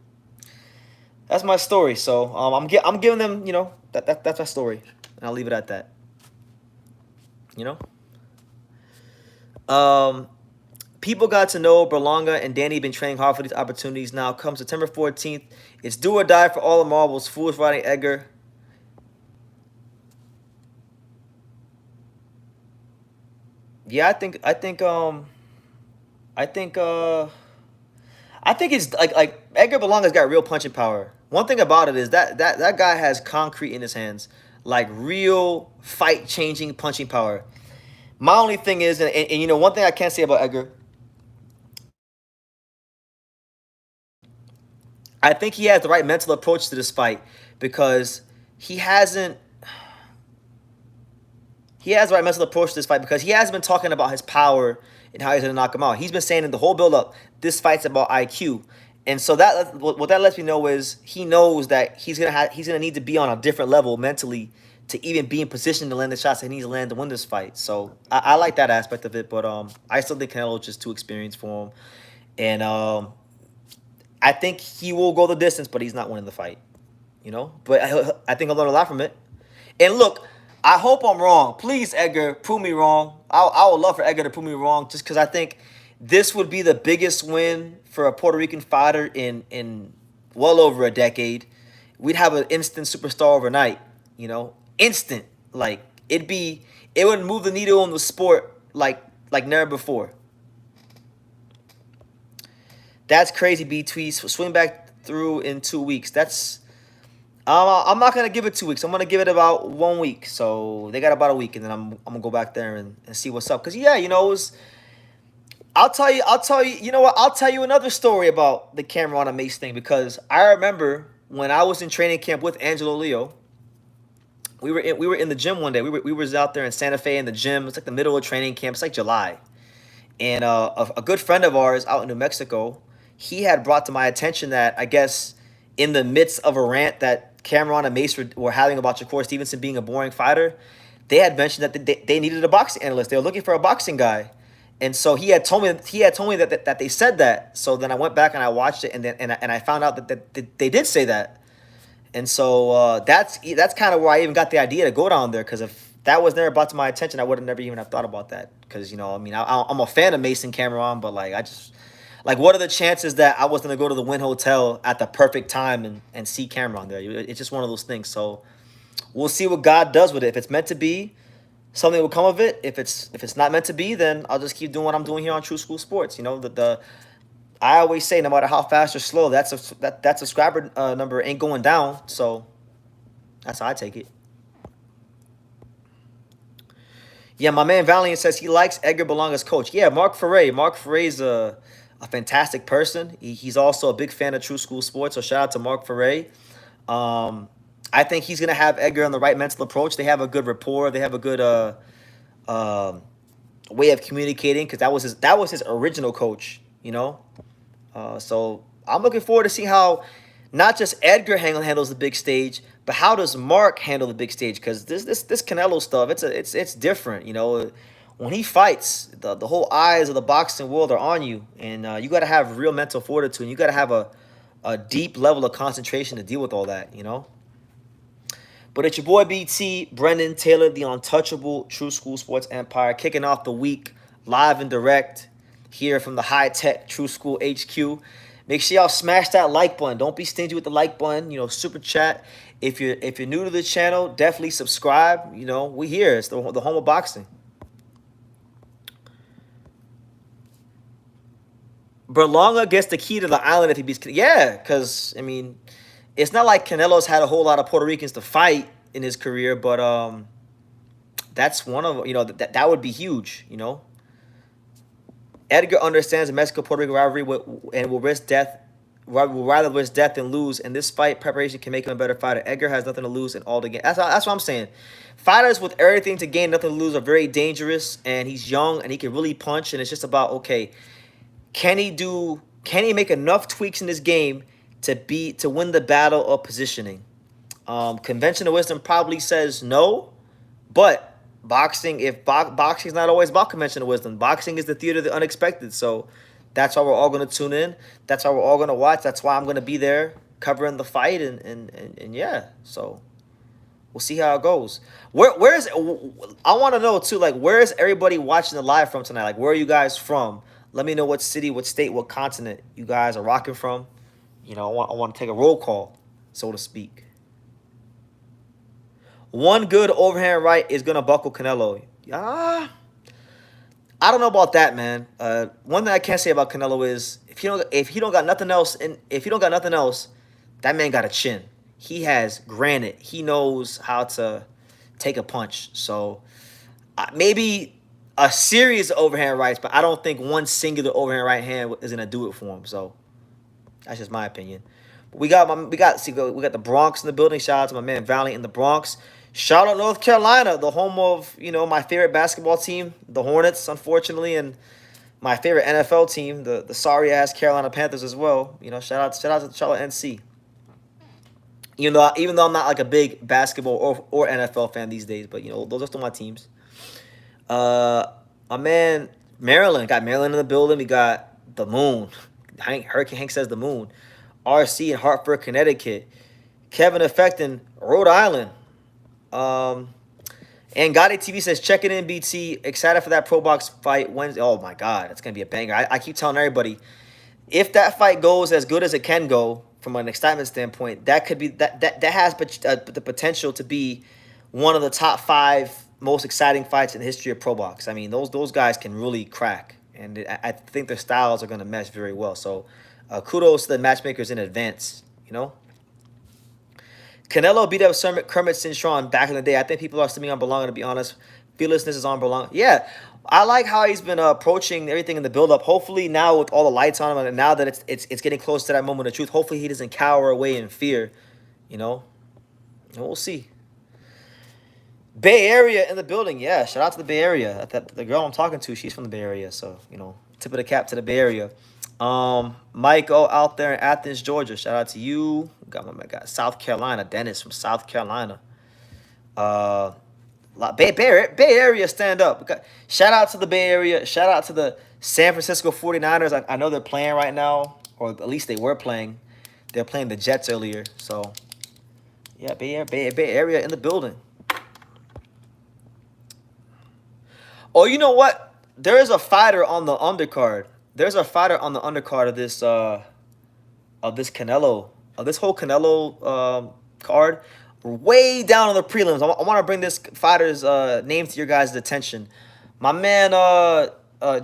That's my story. So I'm giving them, that's my story, and I'll leave it at that. You know. People got to know Berlanga and Danny been training hard for these opportunities. Now come September 14th, it's do or die for all the marbles. Fools fighting Edgar. Yeah, I think it's like Edgar Berlanga's got real punching power. One thing about it is that guy has concrete in his hands, like real fight changing punching power. My only thing is, and one thing I can't say about Edgar, I think he has the right mental approach to this fight because he hasn't. He has the right mental approach to this fight because he hasn't been talking about his power and how he's gonna knock him out. He's been saying in the whole build-up, this fight's about IQ, and so what that lets me know is he knows that he's gonna need to be on a different level mentally to even be in position to land the shots that he needs to land to win this fight. So I like that aspect of it, but I still think Canelo's just too experienced for him, and I think he will go the distance, but he's not winning the fight. But I think I'll learn a lot from it. And look, I hope I'm wrong. Please, Edgar, prove me wrong. I would love for Edgar to prove me wrong, just because I think this would be the biggest win for a Puerto Rican fighter in well over a decade. We'd have an instant superstar overnight. Instant. Like, it would move the needle in the sport like never before. That's crazy, B tweets. Swing back through in 2 weeks. I'm not gonna give it 2 weeks. I'm gonna give it about 1 week. So they got about a week, and then I'm gonna go back there and see what's up. Cause yeah, it was. I'll tell you. You know what? I'll tell you another story about the Cameron and Mace thing, because I remember when I was in training camp with Angelo Leo. We were in the gym one day. We was out there in Santa Fe in the gym. It's like the middle of training camp. It's like July, and a good friend of ours out in New Mexico, he had brought to my attention that, I guess, in the midst of a rant that Cameron and Mace were having about Shakur Stevenson being a boring fighter, they had mentioned that they needed a boxing analyst. They were looking for a boxing guy, and so he had told me that they said that. So then I went back and I watched it, and I found out that they did say that. And so that's kind of where I even got the idea to go down there, because if that was never brought to my attention, I would have never even have thought about that. Because I'm a fan of Mason Cameron, but like what are the chances that I was gonna go to the Wynn Hotel at the perfect time and see Cameron there? It's just one of those things. So we'll see what God does with it. If it's meant to be, something will come of it. If it's not meant to be, then I'll just keep doing what I'm doing here on True School Sports. I always say, no matter how fast or slow, that subscriber number ain't going down. So that's how I take it. Yeah, my man Valiant says he likes Edgar Berlanga's coach. Yeah, Mark Ferre. Mark Ferre's a fantastic person. He's also a big fan of True School Sports. So shout out to Mark Ferre. I think he's gonna have Edgar on the right mental approach. They have a good rapport. They have a good way of communicating, because that was his original coach. So I'm looking forward to see how not just Edgar handles the big stage, but how does Mark handle the big stage? Because this Canelo stuff, it's different. You know, when he fights, the whole eyes of the boxing world are on you, and you got to have real mental fortitude. And you got to have a deep level of concentration to deal with all that. You know. But it's your boy BT, Brendan Taylor, the untouchable True School Sports Empire, kicking off the week live and direct here from the high-tech True School HQ. Make sure y'all smash that like button. Don't be stingy with the like button. You know, super chat. If you're new to the channel, definitely subscribe. You know, we here. It's the home of boxing. Berlanga gets the key to the island if he beats. Yeah, because I mean, it's not like Canelo's had a whole lot of Puerto Ricans to fight in his career, but that's one of, you know, that would be huge. You know, Edgar understands the Mexico-Puerto Rico rivalry and will risk death. Will rather risk death than lose. And this fight preparation can make him a better fighter. Edgar has nothing to lose and all to gain. That's what I'm saying. Fighters with everything to gain, nothing to lose, are very dangerous. And he's young and he can really punch. And it's just about, okay, can he make enough tweaks in this game to win the battle of positioning? Conventional wisdom probably says no, but boxing is not always about conventional wisdom. Boxing is the theater of the unexpected. So that's why we're all going to tune in. That's why we're all going to watch. That's why I'm going to be there covering the fight and yeah. So we'll see how it goes. Where's I want to know too, like, where is everybody watching the live from tonight? Like, where are you guys from? Let me know what city, what state, what continent you guys are rocking from. You know, I want to take a roll call, so to speak. One good overhand right is gonna buckle Canelo. I don't know about that, man. One thing I can't say about Canelo is if he don't got nothing else, that man got a chin. He has granite. He knows how to take a punch. So maybe a series of overhand rights, but I don't think one singular overhand right hand is gonna do it for him. So that's just my opinion. But we got the Bronx in the building. Shout out to my man Valley in the Bronx. Shout out North Carolina, the home of, you know, my favorite basketball team, the Hornets, unfortunately, and my favorite NFL team, the sorry ass Carolina Panthers as well. You know, shout out to the Charlotte NC. Even though I'm not like a big basketball or NFL fan these days, but you know, those are still my teams. My man Maryland, got Maryland in the building. We got the Moon. Hurricane Hank says the Moon. RC in Hartford, Connecticut. Kevin Effect in Rhode Island. And Gotti TV says, check it in, BT. Excited for that Pro Box fight Wednesday. Oh my God, it's gonna be a banger. I keep telling everybody, if that fight goes as good as it can go from an excitement standpoint, that could be that has the potential to be one of the top 5 most exciting fights in the history of Pro Box. I mean, those guys can really crack, and I think their styles are gonna mesh very well. So, kudos to the matchmakers in advance. You know. Canelo beat up Kermit Cintron back in the day. I think people are still on Berlanga, to be honest. Fearlessness is on Berlanga. Yeah, I like how he's been approaching everything in the build-up. Hopefully now with all the lights on him, and now that it's getting close to that moment of truth, hopefully he doesn't cower away in fear, you know? And we'll see. Bay Area in the building. Yeah, shout out to the Bay Area. The girl I'm talking to, she's from the Bay Area. So, you know, tip of the cap to the Bay Area. Michael out there in Athens, Georgia. Shout out to you. Got South Carolina. Dennis from South Carolina. Bay Area, stand up. Shout out to the Bay Area. Shout out to the San Francisco 49ers. I know they're playing right now, or at least they were playing. They're playing the Jets earlier. So, yeah, Bay Area in the building. Oh, you know what? There is a fighter on the undercard. There's a fighter on the undercard of this whole Canelo card. Way down on the prelims. I want to bring this fighter's name to your guys' attention. My man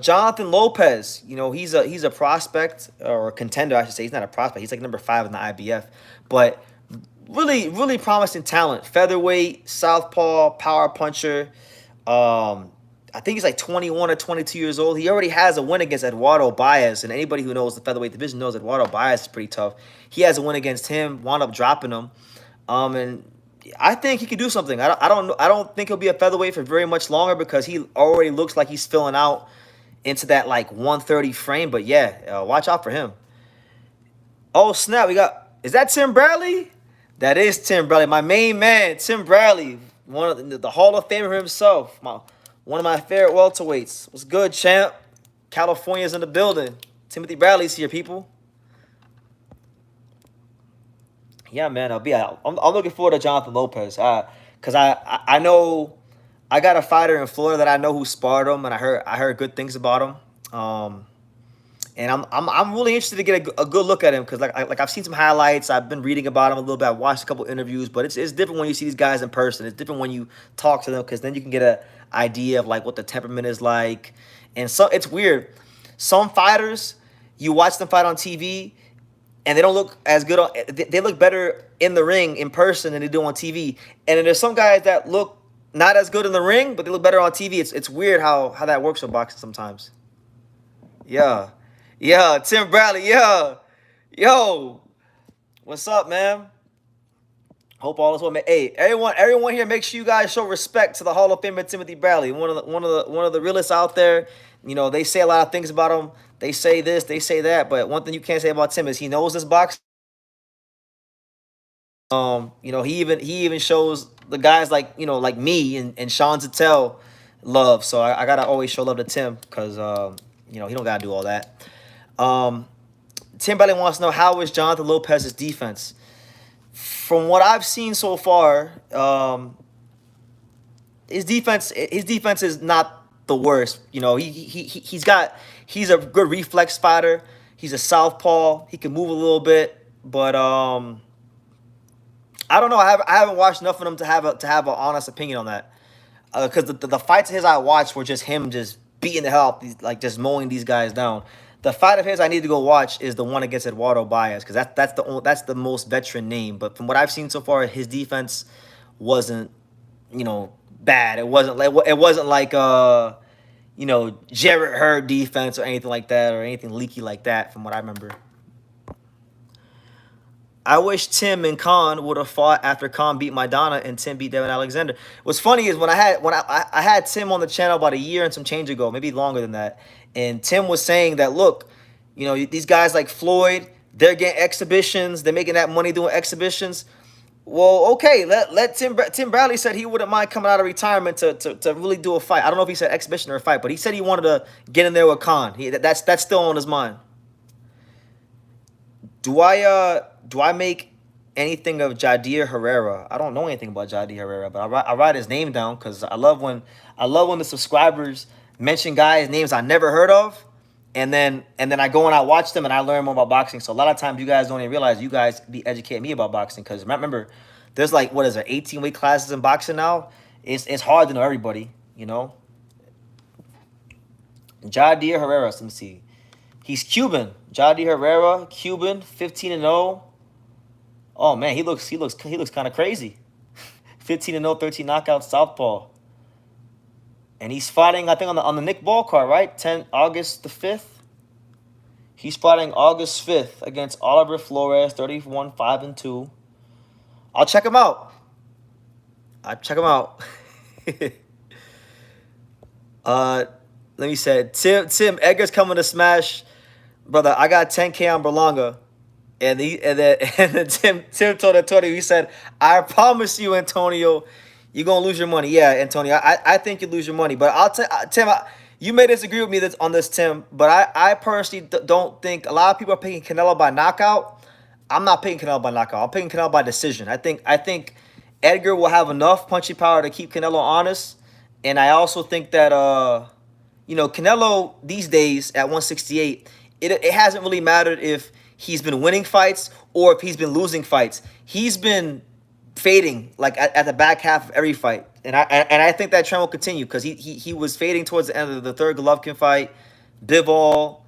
Jonathan Lopez. You know, he's a prospect or a contender, I should say. He's not a prospect. He's like number 5 in the IBF, but really promising talent. Featherweight, southpaw, power puncher. I think he's like 21 or 22 years old. He already has a win against Eduardo Baez, and anybody who knows the featherweight division knows Eduardo Baez is pretty tough. He has a win against him, wound up dropping him, and I think he could do something. I don't think he'll be a featherweight for very much longer because he already looks like he's filling out into that like 130 frame. But yeah, watch out for him. Oh snap! Is that Tim Bradley? That is Tim Bradley, my main man, Tim Bradley, one of the Hall of Famer himself, one of my favorite welterweights. What's good, champ? California's in the building. Timothy Bradley's here, people. Yeah, man, I'm looking forward to Jonathan Lopez, cause I know I got a fighter in Florida that I know who sparred him, and I heard good things about him. And I'm really interested to get a good look at him because like I've seen some highlights. I've been reading about him a little bit. I've watched a couple interviews, but it's different when you see these guys in person. It's different when you talk to them because then you can get an idea of like what the temperament is like. And so it's weird. Some fighters, you watch them fight on TV, and they don't look as good. They look better in the ring in person than they do on TV. And then there's some guys that look not as good in the ring, but they look better on TV. It's weird how that works with boxing sometimes. Yeah. Yeah, Tim Bradley, yeah. Yo, what's up, man? Hope all is well, man. Hey, everyone here, make sure you guys show respect to the Hall of Famer Timothy Bradley, one of the realest out there. You know, they say a lot of things about him. They say this, they say that, but one thing you can't say about Tim is he knows this box. You know, he even shows the guys like like me and Sean Zattel love. So I gotta always show love to Tim because he don't gotta do all that. Tim Bradley wants to know, how is Jonathan Lopez's defense? From what I've seen so far, his defense is not the worst. You know, he's a good reflex fighter. He's a southpaw. He can move a little bit, but I don't know. I haven't watched enough of him to have an honest opinion on that. Because the fights of his I watched were just him just beating the hell out, like just mowing these guys down. The fight of his I need to go watch is the one against Eduardo Baez because that's the most veteran name. But from what I've seen so far, his defense wasn't bad. It wasn't like Jarrett Hurd defense or anything like that or anything leaky like that. From what I remember, I wish Tim and Khan would have fought after Khan beat Maidana and Tim beat Devin Alexander. What's funny is when I had Tim on the channel about a year and some change ago, maybe longer than that, and Tim was saying that, look, these guys like Floyd, they're getting exhibitions, they're making that money doing exhibitions. Well, okay, let Tim Bradley said he wouldn't mind coming out of retirement to really do a fight. I don't know if he said exhibition or a fight, but he said he wanted to get in there with Khan. That's still on his mind. Do I make anything of Jadir Herrera? I don't know anything about Jadir Herrera, but I write his name down because I love when the subscribers mention guys' names I never heard of, and then I go and I watch them and I learn more about boxing. So a lot of times you guys don't even realize you guys be educating me about boxing because remember, there's like 18 weight classes in boxing now. It's hard to know everybody, Jadir Herrera, let me see. He's Cuban. Jadir Herrera, Cuban, 15-0. Oh man, he looks kind of crazy. 15-0, 13 knockouts, southpaw. And he's fighting, I think, on the Nick Ball card, right? August the 5th. He's fighting August 5th against Oliver Flores, 31-5-2. I'll check him out. Let me say, Tim, Edgar's coming to smash. Brother, I got 10K on Berlanga. And then Tim told Antonio, he said, I promise you, Antonio, you're going to lose your money. Yeah, Antonio, I think you lose your money. But Tim, you may disagree with me on this, Tim, but I personally don't think a lot of people are picking Canelo by knockout. I'm not picking Canelo by knockout. I'm picking Canelo by decision. I think Edgar will have enough punching power to keep Canelo honest. And I also think that, Canelo these days at 168, it hasn't really mattered if he's been winning fights or if he's been losing fights. He's been fading like at the back half of every fight, and I think that trend will continue because he was fading towards the end of the third Golovkin fight, Bivol,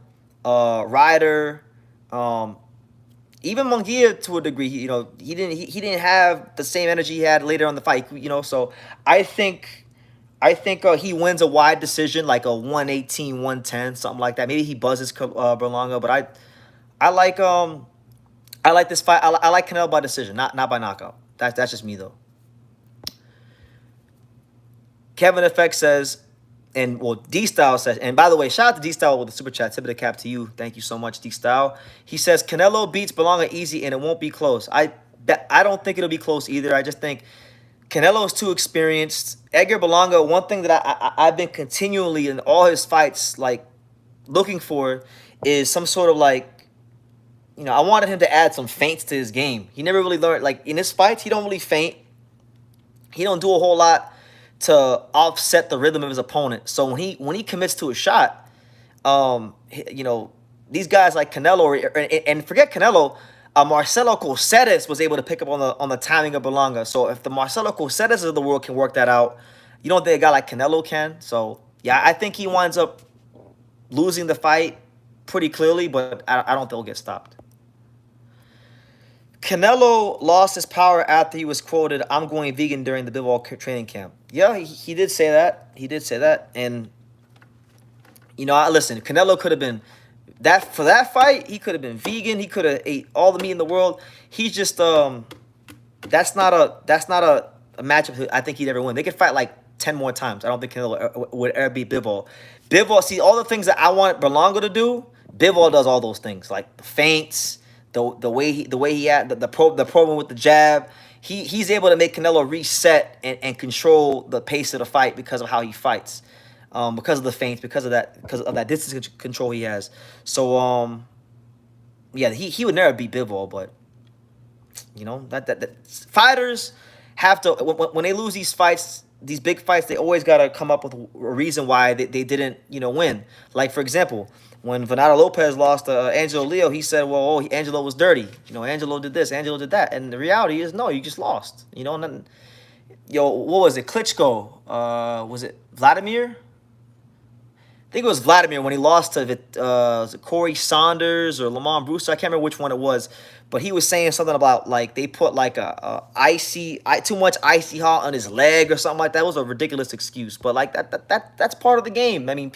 Ryder, even Munguia to a degree. He didn't have the same energy he had later on the fight. So I think he wins a wide decision, like a 118, 110, something like that. Maybe he buzzes Berlanga, but I like this fight. I like Canelo by decision, not by knockout. That's just me though. Kevin Effect says, And well, D Style says, and by the way, shout out to D Style with the super chat. Tip of the cap to you. Thank you so much, D Style. He says Canelo beats Berlanga easy, and it won't be close. I don't think it'll be close either. I just think Canelo is too experienced. Edgar Berlanga, one thing that I've been continually in all his fights like looking for is some sort of like, I wanted him to add some feints to his game. He never really learned, like in his fights, he don't really feint. He don't do a whole lot to offset the rhythm of his opponent. So when he commits to a shot, these guys like Canelo and forget Canelo, Marcelo Cocedes was able to pick up on the timing of Berlanga. So if the Marcelo Cocedes of the world can work that out, you don't think a guy like Canelo can? So yeah, I think he winds up losing the fight pretty clearly, but I don't think he'll get stopped. Canelo lost his power after he was quoted, "I'm going vegan" during the Bivol training camp. Yeah, he did say that. He did say that. And, listen, Canelo could have been, for that fight, he could have been vegan. He could have ate all the meat in the world. He's just, that's not a matchup I think he'd ever win. They could fight like 10 more times. I don't think Canelo would ever beat Bivol. Bivol, see, all the things that I want Berlanga to do, Bivol does all those things, like the feints, the way he had the program with the jab. He's able to make Canelo reset and control the pace of the fight because of how he fights, because of the feints, because of that distance control he has. So yeah, he would never beat Bivol, but that fighters have to, when they lose these fights, these big fights, they always gotta come up with a reason why they didn't win. Like for example, when Venado Lopez lost to Angelo Leo, he said, well, Angelo was dirty. Angelo did this, Angelo did that. And the reality is, no, you just lost. What was it? Klitschko. Was it Vladimir? I think it was Vladimir when he lost to Corey Saunders or Lamont Brewster. I can't remember which one it was. But he was saying something about, like, they put, like, too much icy hot on his leg or something like that. It was a ridiculous excuse. But, like, that's part of the game. I mean,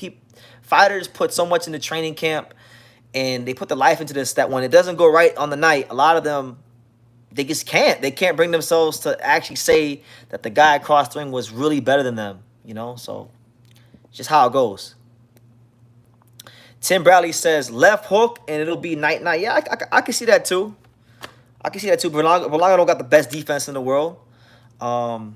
fighters put so much into training camp, and they put their life into this that when it doesn't go right on the night, a lot of them, they just can't. They can't bring themselves to actually say that the guy across the ring was really better than them, So, it's just how it goes. Tim Bradley says, left hook, and it'll be night-night. Yeah, I can see that, too. I can see that, too. Berlanga don't got the best defense in the world. I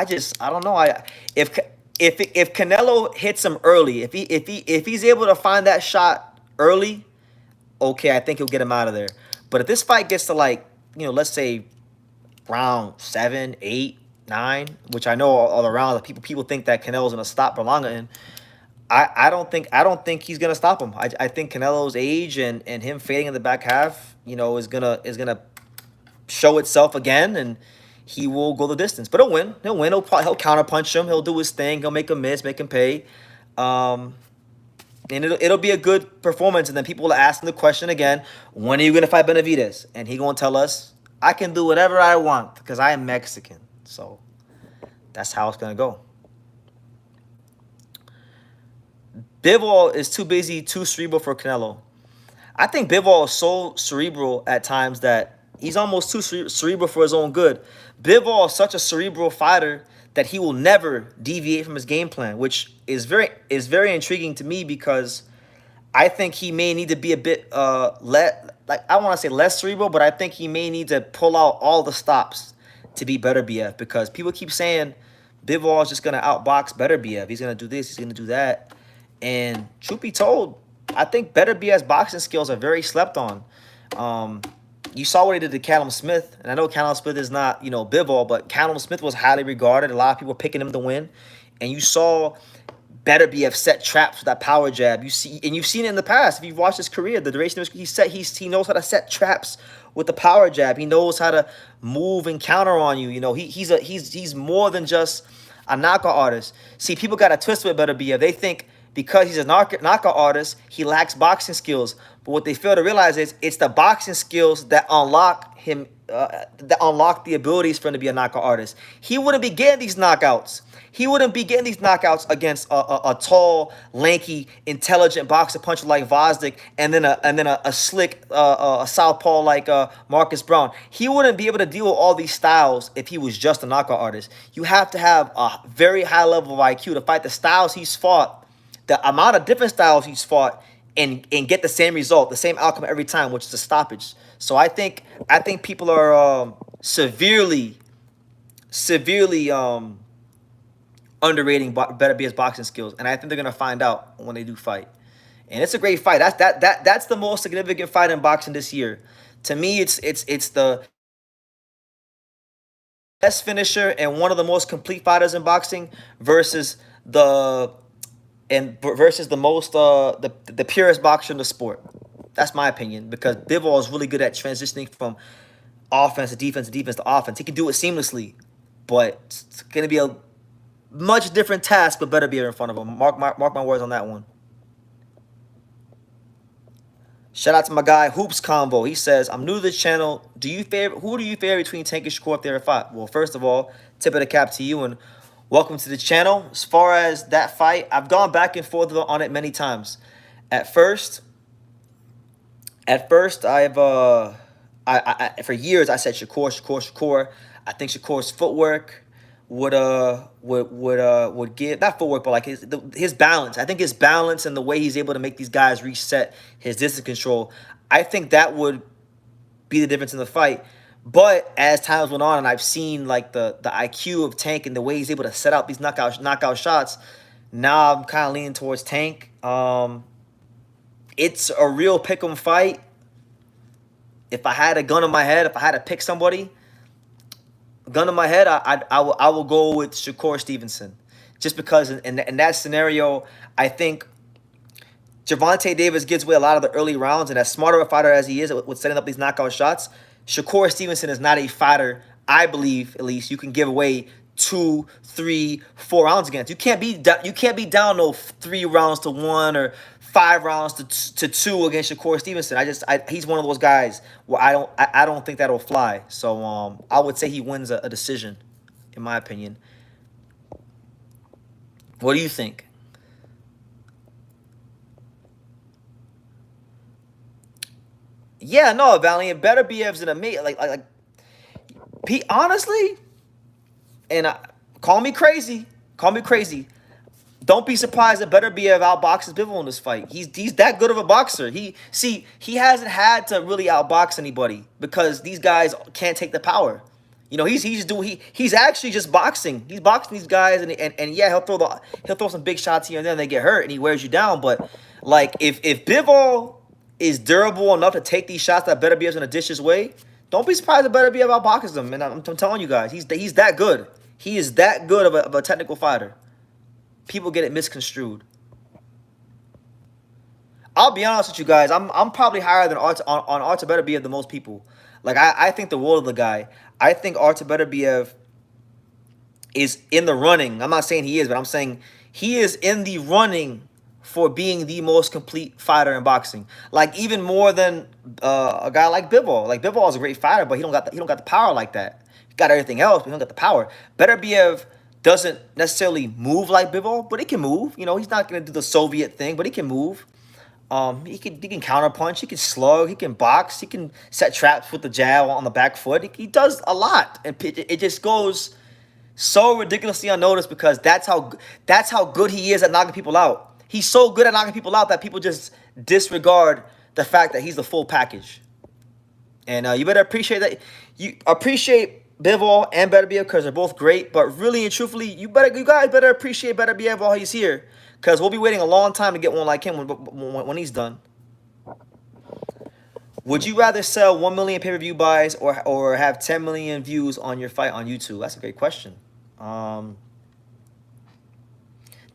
don't know. If Canelo hits him early, if he's able to find that shot early, okay, I think he'll get him out of there. But if this fight gets to, like, let's say round 7, 8, 9, which I know all around people think that Canelo's gonna stop Berlanga in, I don't think he's gonna stop him. I think Canelo's age and him fading in the back half, is gonna show itself again, and he will go the distance. But he'll win. He'll counterpunch him. He'll do his thing. He'll make him miss, make him pay. And it'll be a good performance. And then people will ask him the question again, when are you gonna fight Benavidez? And he gonna tell us, I can do whatever I want because I am Mexican. So that's how it's gonna go. Bivol is too busy, too cerebral for Canelo. I think Bivol is so cerebral at times that he's almost too cerebral for his own good. Bivol is such a cerebral fighter that he will never deviate from his game plan, which is very intriguing to me because I think he may need to be a bit I don't want to say less cerebral, but I think he may need to pull out all the stops to be better BF, because people keep saying Bivol is just gonna outbox better BF. He's gonna do this, he's gonna do that. And truth be told, I think better BS boxing skills are very slept on. You saw what he did to Callum Smith, and I know Callum Smith is not, Bivol, but Callum Smith was highly regarded. A lot of people were picking him to win, and you saw better BF set traps with that power jab. You've seen it in the past. If you've watched his career, the duration of his, he knows how to set traps with the power jab. He knows how to move and counter on you. He's more than just a knockout artist. See, people got a twist with better BF. They think because he's a knockout artist, he lacks boxing skills. But what they fail to realize is it's the boxing skills that unlock him, that unlock the abilities for him to be a knockout artist. He wouldn't be getting these knockouts. He wouldn't be getting these knockouts against a tall, lanky, intelligent boxer puncher like Vosdick, and then a slick a southpaw like Marcus Brown. He wouldn't be able to deal with all these styles if he was just a knockout artist. You have to have a very high level of IQ to fight the styles he's fought, the amount of different styles he's fought, and get the same result, the same outcome every time, which is a stoppage. So I think people are severely underrating Better Beer's boxing skills, and I think they're gonna find out when they do fight. And it's a great fight. That's the most significant fight in boxing this year. To me, it's the best finisher and one of the most complete fighters in boxing versus the most the purest boxer in the sport. That's my opinion, because Bivol is really good at transitioning from offense to defense to defense to offense. He can do it seamlessly, but it's gonna be a much different task, but Better Beer in front of him. Mark my words on that one. Shout out to my guy Hoops Combo. He says, "I'm new to this channel. Who do you favor between Tank and Shakur if they ever fought?" Well, first of all, tip of the cap to you and welcome to the channel. As far as that fight, I've gone back and forth on it many times. At first, I've for years I said Shakur. I think Shakur's footwork would give, not footwork, but like his balance. I think his balance and the way he's able to make these guys reset his distance control, I think that would be the difference in the fight. But as times went on and I've seen like the IQ of Tank and the way he's able to set out these knockout shots, now I'm kind of leaning towards Tank. It's a real pick'em fight. If I had a gun in my head, if I had to pick somebody, gun in my head, I will go with Shakur Stevenson, just because in that scenario, I think Gervonta Davis gives away a lot of the early rounds, and as smart of a fighter as he is with setting up these knockout shots, Shakur Stevenson is not a fighter, I believe, at least, you can give away 2, 3, 4 rounds against. You can't be down no 3 rounds to 1 or 5 rounds to 2 against Shakur Stevenson. He's one of those guys where I don't think that'll fly. So I would say he wins a decision, in my opinion. What do you think? Yeah, no, Valiant. Better BF's an amazing, honestly, and call me crazy. Don't be surprised that Better BF outboxes Bivol in this fight. He's that good of a boxer. He hasn't had to really outbox anybody because these guys can't take the power. You know, he's actually just boxing. He's boxing these guys, and yeah, he'll throw some big shots here and there, and they get hurt, and he wears you down. But like if Bivol is durable enough to take these shots that Better BF's gonna dish his way, don't be surprised that Better BF outboxes them. And I'm telling you guys, he's that good. He is that good of a technical fighter. People get it misconstrued. I'll be honest with you guys. I'm probably higher than Artur Beterbiev than most people. Like I think the world of the guy. I think Artur Beterbiev is in the running. I'm not saying he is, but I'm saying he is in the running for being the most complete fighter in boxing. Like even more than a guy like Bivol. Like Bivol is a great fighter, but he don't got the power like that. He got everything else, but he don't got the power. Beterbiev doesn't necessarily move like Bivol, but he can move. You know, he's not going to do the Soviet thing, but he can move. He can counterpunch, he can slug, he can box, he can set traps with the jab on the back foot. He does a lot, and it just goes so ridiculously unnoticed because that's how good he is at knocking people out. He's so good at knocking people out that people just disregard the fact that he's the full package. And you better appreciate that. You appreciate Bivol and Beterbiev because they're both great, but really and truthfully, you guys better appreciate Beterbiev while he's here, because we'll be waiting a long time to get one like him when he's done. Would you rather sell 1 million pay-per-view buys or have 10 million views on your fight on YouTube? That's a great question.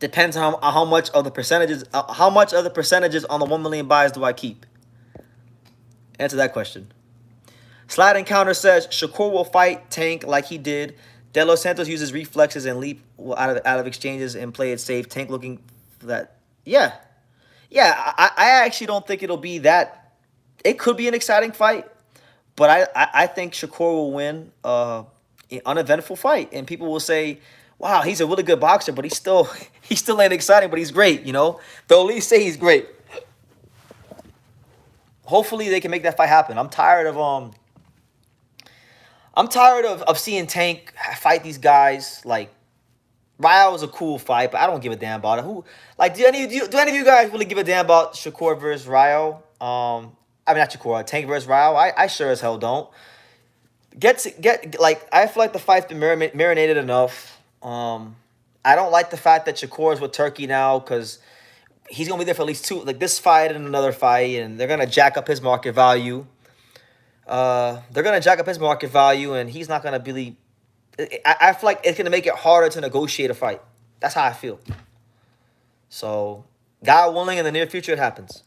Depends on how much of the percentages on the 1 million buys do I keep? Answer that question. Slide Encounter says Shakur will fight Tank like he did. De Los Santos uses reflexes and leap out of exchanges and play it safe. Tank looking for that Yeah, yeah. I actually don't think it'll be that. It could be an exciting fight, but I think Shakur will win an uneventful fight, and people will say, "Wow, he's a really good boxer, but he's still he still ain't exciting, but he's great." You know, they'll at least say he's great. Hopefully, they can make that fight happen. I'm tired of seeing Tank fight these guys. Like Ryo was a cool fight, but I don't give a damn about it. Who like do any of you guys really give a damn about Shakur versus Ryo? I mean not Shakur, Tank versus Ryo. I sure as hell don't. Get like I feel like the fight's been marinated enough. I don't like the fact that Shakur's with Turkey now because he's gonna be there for at least two, like this fight and another fight, and they're gonna jack up his market value. They're gonna jack up his market value, and he's not gonna really. I feel like it's gonna make it harder to negotiate a fight. That's how I feel. So, God willing, in the near future, it happens.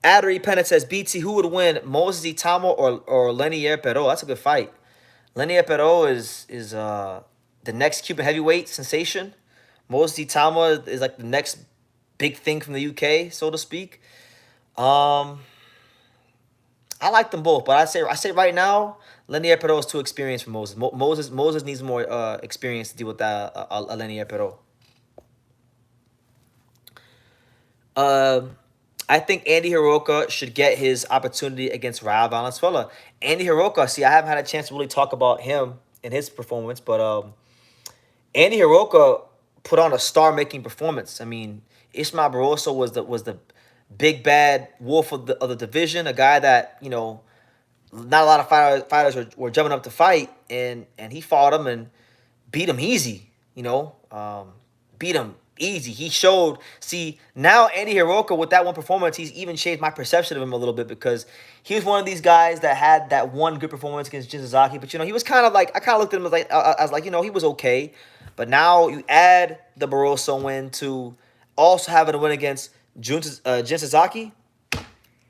Addery Pennant says, BT, who would win, Moses Itamo or Lenier Perot? That's a good fight. Lenier Perot is the next Cuban heavyweight sensation. Moses Itamo is like the next big thing from the UK, so to speak. Um, I like them both, but I say right now, Lenier Perot is too experienced for Moses. Moses needs more experience to deal with that Lenier Perot. Uh, I think Andy Hiroka should get his opportunity against Raul Valenzuela. Andy Hiroka, see, I haven't had a chance to really talk about him and his performance, but Andy Hiroka put on a star-making performance. I mean, Ismael Barroso was the big bad wolf of the division, a guy that not a lot of fighters were jumping up to fight, and he fought him and beat him easy. Beat him easy. He showed. See, now Andy Hiroka with that one performance, he's even changed my perception of him a little bit because he was one of these guys that had that one good performance against Jinzaki, but he was kind of like I kind of looked at him as like he was okay, but now you add the Barroso win to also having a win against Jinzaki.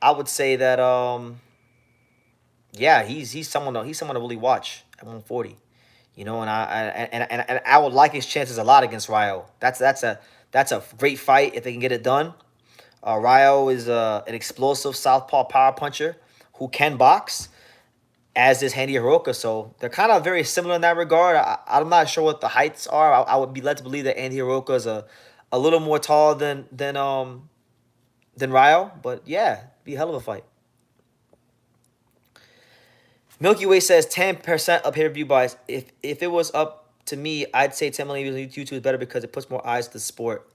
I would say that yeah, he's someone to really watch at 140. And I would like his chances a lot against Ryo. That's a great fight if they can get it done. Ryo is an explosive southpaw power puncher who can box, as is Handy Hiroka. So they're kind of very similar in that regard. I'm not sure what the heights are. I would be led to believe that Andy Hiroka is a little more tall than Ryo, but yeah, be a hell of a fight. Milky Way says 10% of pay-per-view buys. If it was up to me, I'd say 10 million views on YouTube is better because it puts more eyes to the sport.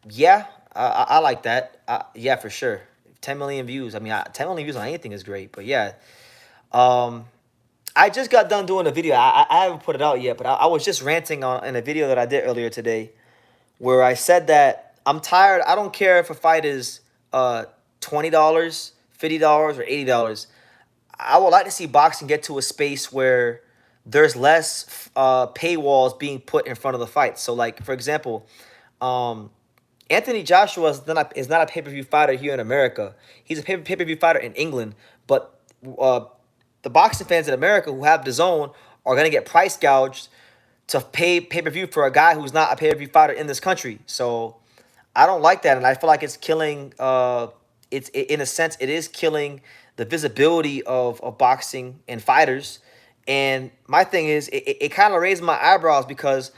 Yeah, I like that. Yeah, for sure. 10 million views. I mean, 10 million views on anything is great. But yeah, um, I just got done doing a video. I haven't put it out yet, but I was just ranting on in a video that I did earlier today, where I said that I'm tired. I don't care if a fight is $20, $50, or $80. I would like to see boxing get to a space where there's less paywalls being put in front of the fight. So, like for example, um, Anthony Joshua is not a pay-per-view fighter here in America. He's a pay-per-view fighter in England, but the boxing fans in America who have the zone are gonna get price gouged to pay pay-per-view for a guy who's not a pay-per-view fighter in this country. So I don't like that, and I feel like it's killing. In a sense, it is killing the visibility of boxing and fighters. And my thing is, it kind of raised my eyebrows because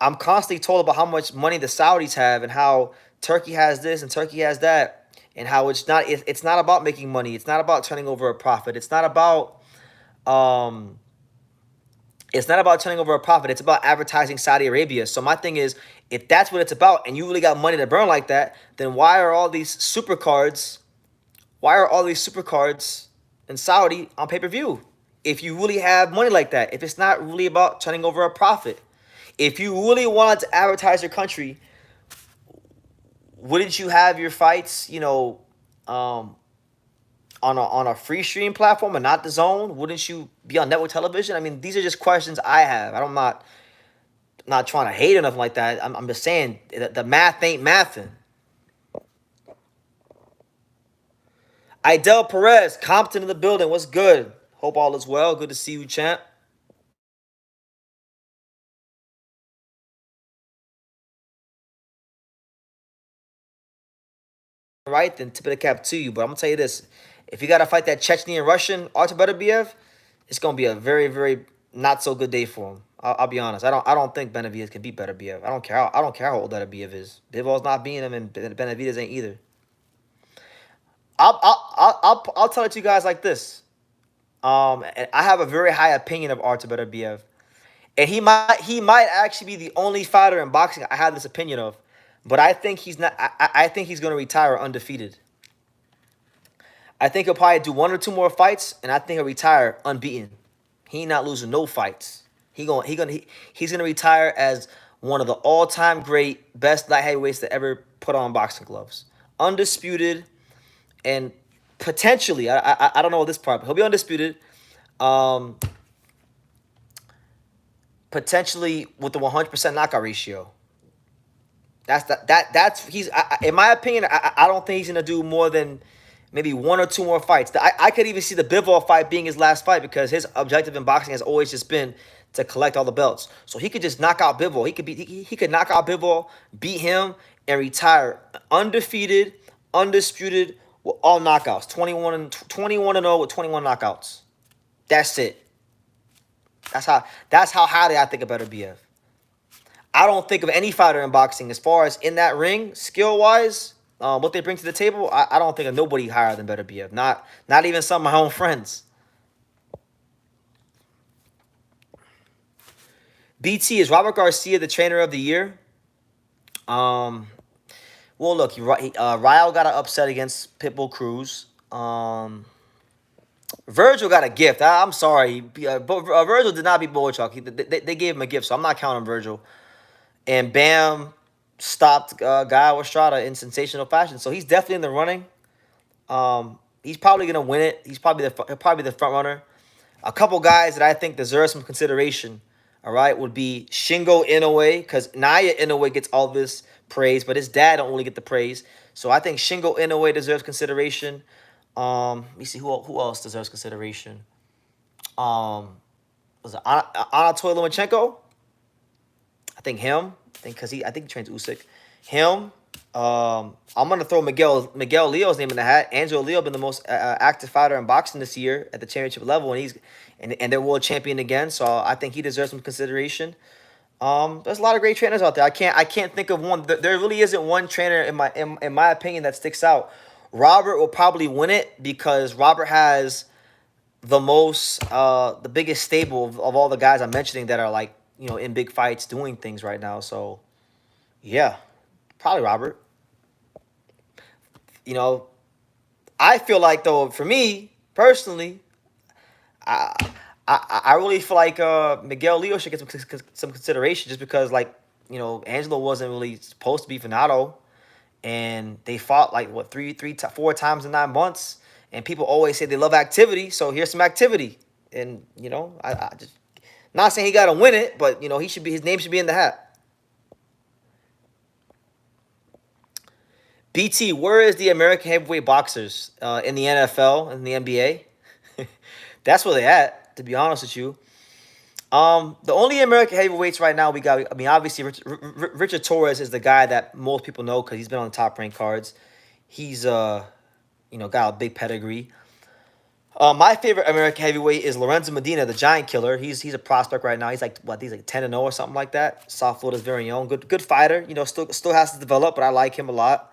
I'm constantly told about how much money the Saudis have and how Turkey has this and Turkey has that, and how it's not about making money. It's not about turning over a profit. Um it's not about turning over a profit. It's about advertising Saudi Arabia. So my thing is, if that's what it's about, and you really got money to burn like that, then why are all these super cards? Why are all these super cards in Saudi on pay-per-view? If you really have money like that, if it's not really about turning over a profit, if you really wanted to advertise your country, wouldn't you have your fights, um, on a free stream platform and not the zone? Wouldn't you be on network television? I mean, these are just questions I have. I'm not trying to hate or nothing like that. I'm just saying that the math ain't mathing. Idel Perez, Compton in the building. What's good? Hope all is well. Good to see you, champ. right, then tip of the cap to you. But I'm gonna tell you this: if you gotta fight that Chechnyan Russian Artur Beterbiev, it's gonna be a very, very not so good day for him. I'll be honest. I don't think Benavidez can beat Beterbiev. I don't care how old Beterbiev is. Bivol's not beating him, and Benavidez ain't either. I'll tell it to you guys like this. And I have a very high opinion of Artur Beterbiev, and he might actually be the only fighter in boxing I have this opinion of. But I think he's not. I think he's going to retire undefeated. I think he'll probably do one or two more fights, and I think he'll retire unbeaten. He not losing no fights. He's gonna retire as one of the all-time great best light heavyweights to ever put on boxing gloves, undisputed, and potentially I don't know this part, but he'll be undisputed. Um, Potentially with the 100% knockout ratio. That's he's in my opinion. I don't think he's gonna do more than maybe one or two more fights. I could even see the Bivol fight being his last fight because his objective in boxing has always just been to collect all the belts. So he could just knock out Bivol. He could knock out Bivol, beat him, and retire undefeated, undisputed with all knockouts. 21-0 with 21 knockouts. That's it. That's how highly I think about Beterbiev. I don't think of any fighter in boxing as far as in that ring, skill-wise, what they bring to the table. I don't think of nobody higher than Beterbiev. Not even some of my own friends. BT, is Robert Garcia the trainer of the year? Well, look, Ryle got an upset against Pitbull Cruz. Virgil got a gift. I'm sorry, but Virgil did not beat Boychuk. They gave him a gift, so I'm not counting Virgil. And Bam stopped Guy Estrada in sensational fashion. So he's definitely in the running. He's probably going to win it. He'll probably be the front runner. A couple guys that I think deserve some consideration, all right, would be Shingo Inoue, because Naya Inoue gets all this praise, but his dad don't really get the praise. So I think Shingo Inoue deserves consideration. Let me see who else deserves consideration. Was it Anatoly Lomachenko? I think him. I think he trains Usyk. Him. I'm gonna throw Miguel Leo's name in the hat. Angelo Leo been the most active fighter in boxing this year at the championship level, and he's they're world champion again. So I think he deserves some consideration. There's a lot of great trainers out there. I can't think of one. There really isn't one trainer in my opinion that sticks out. Robert will probably win it because Robert has the the biggest stable of all the guys I'm mentioning that are like, in big fights doing things right now. So, yeah, probably Robert. I feel like, though, for me, personally, I really feel like Miguel Leo should get some consideration just because, like, Angelo wasn't really supposed to be Finado. And they fought, like, what, 4 times in 9 months. And people always say they love activity, so here's some activity. And, I just... Not saying he got to win it, but, his name should be in the hat. BT, where is the American heavyweight boxers? In the NFL, in the NBA? That's where they're at, to be honest with you. The only American heavyweights right now we got, obviously, Richard Torres is the guy that most people know because he's been on the top-ranked cards. He's, got a big pedigree. My favorite American heavyweight is Lorenzo Medina, the Giant Killer. He's a prospect right now. He's like 10-0 or something like that. South Florida's very own. Good fighter. Still has to develop, but I like him a lot.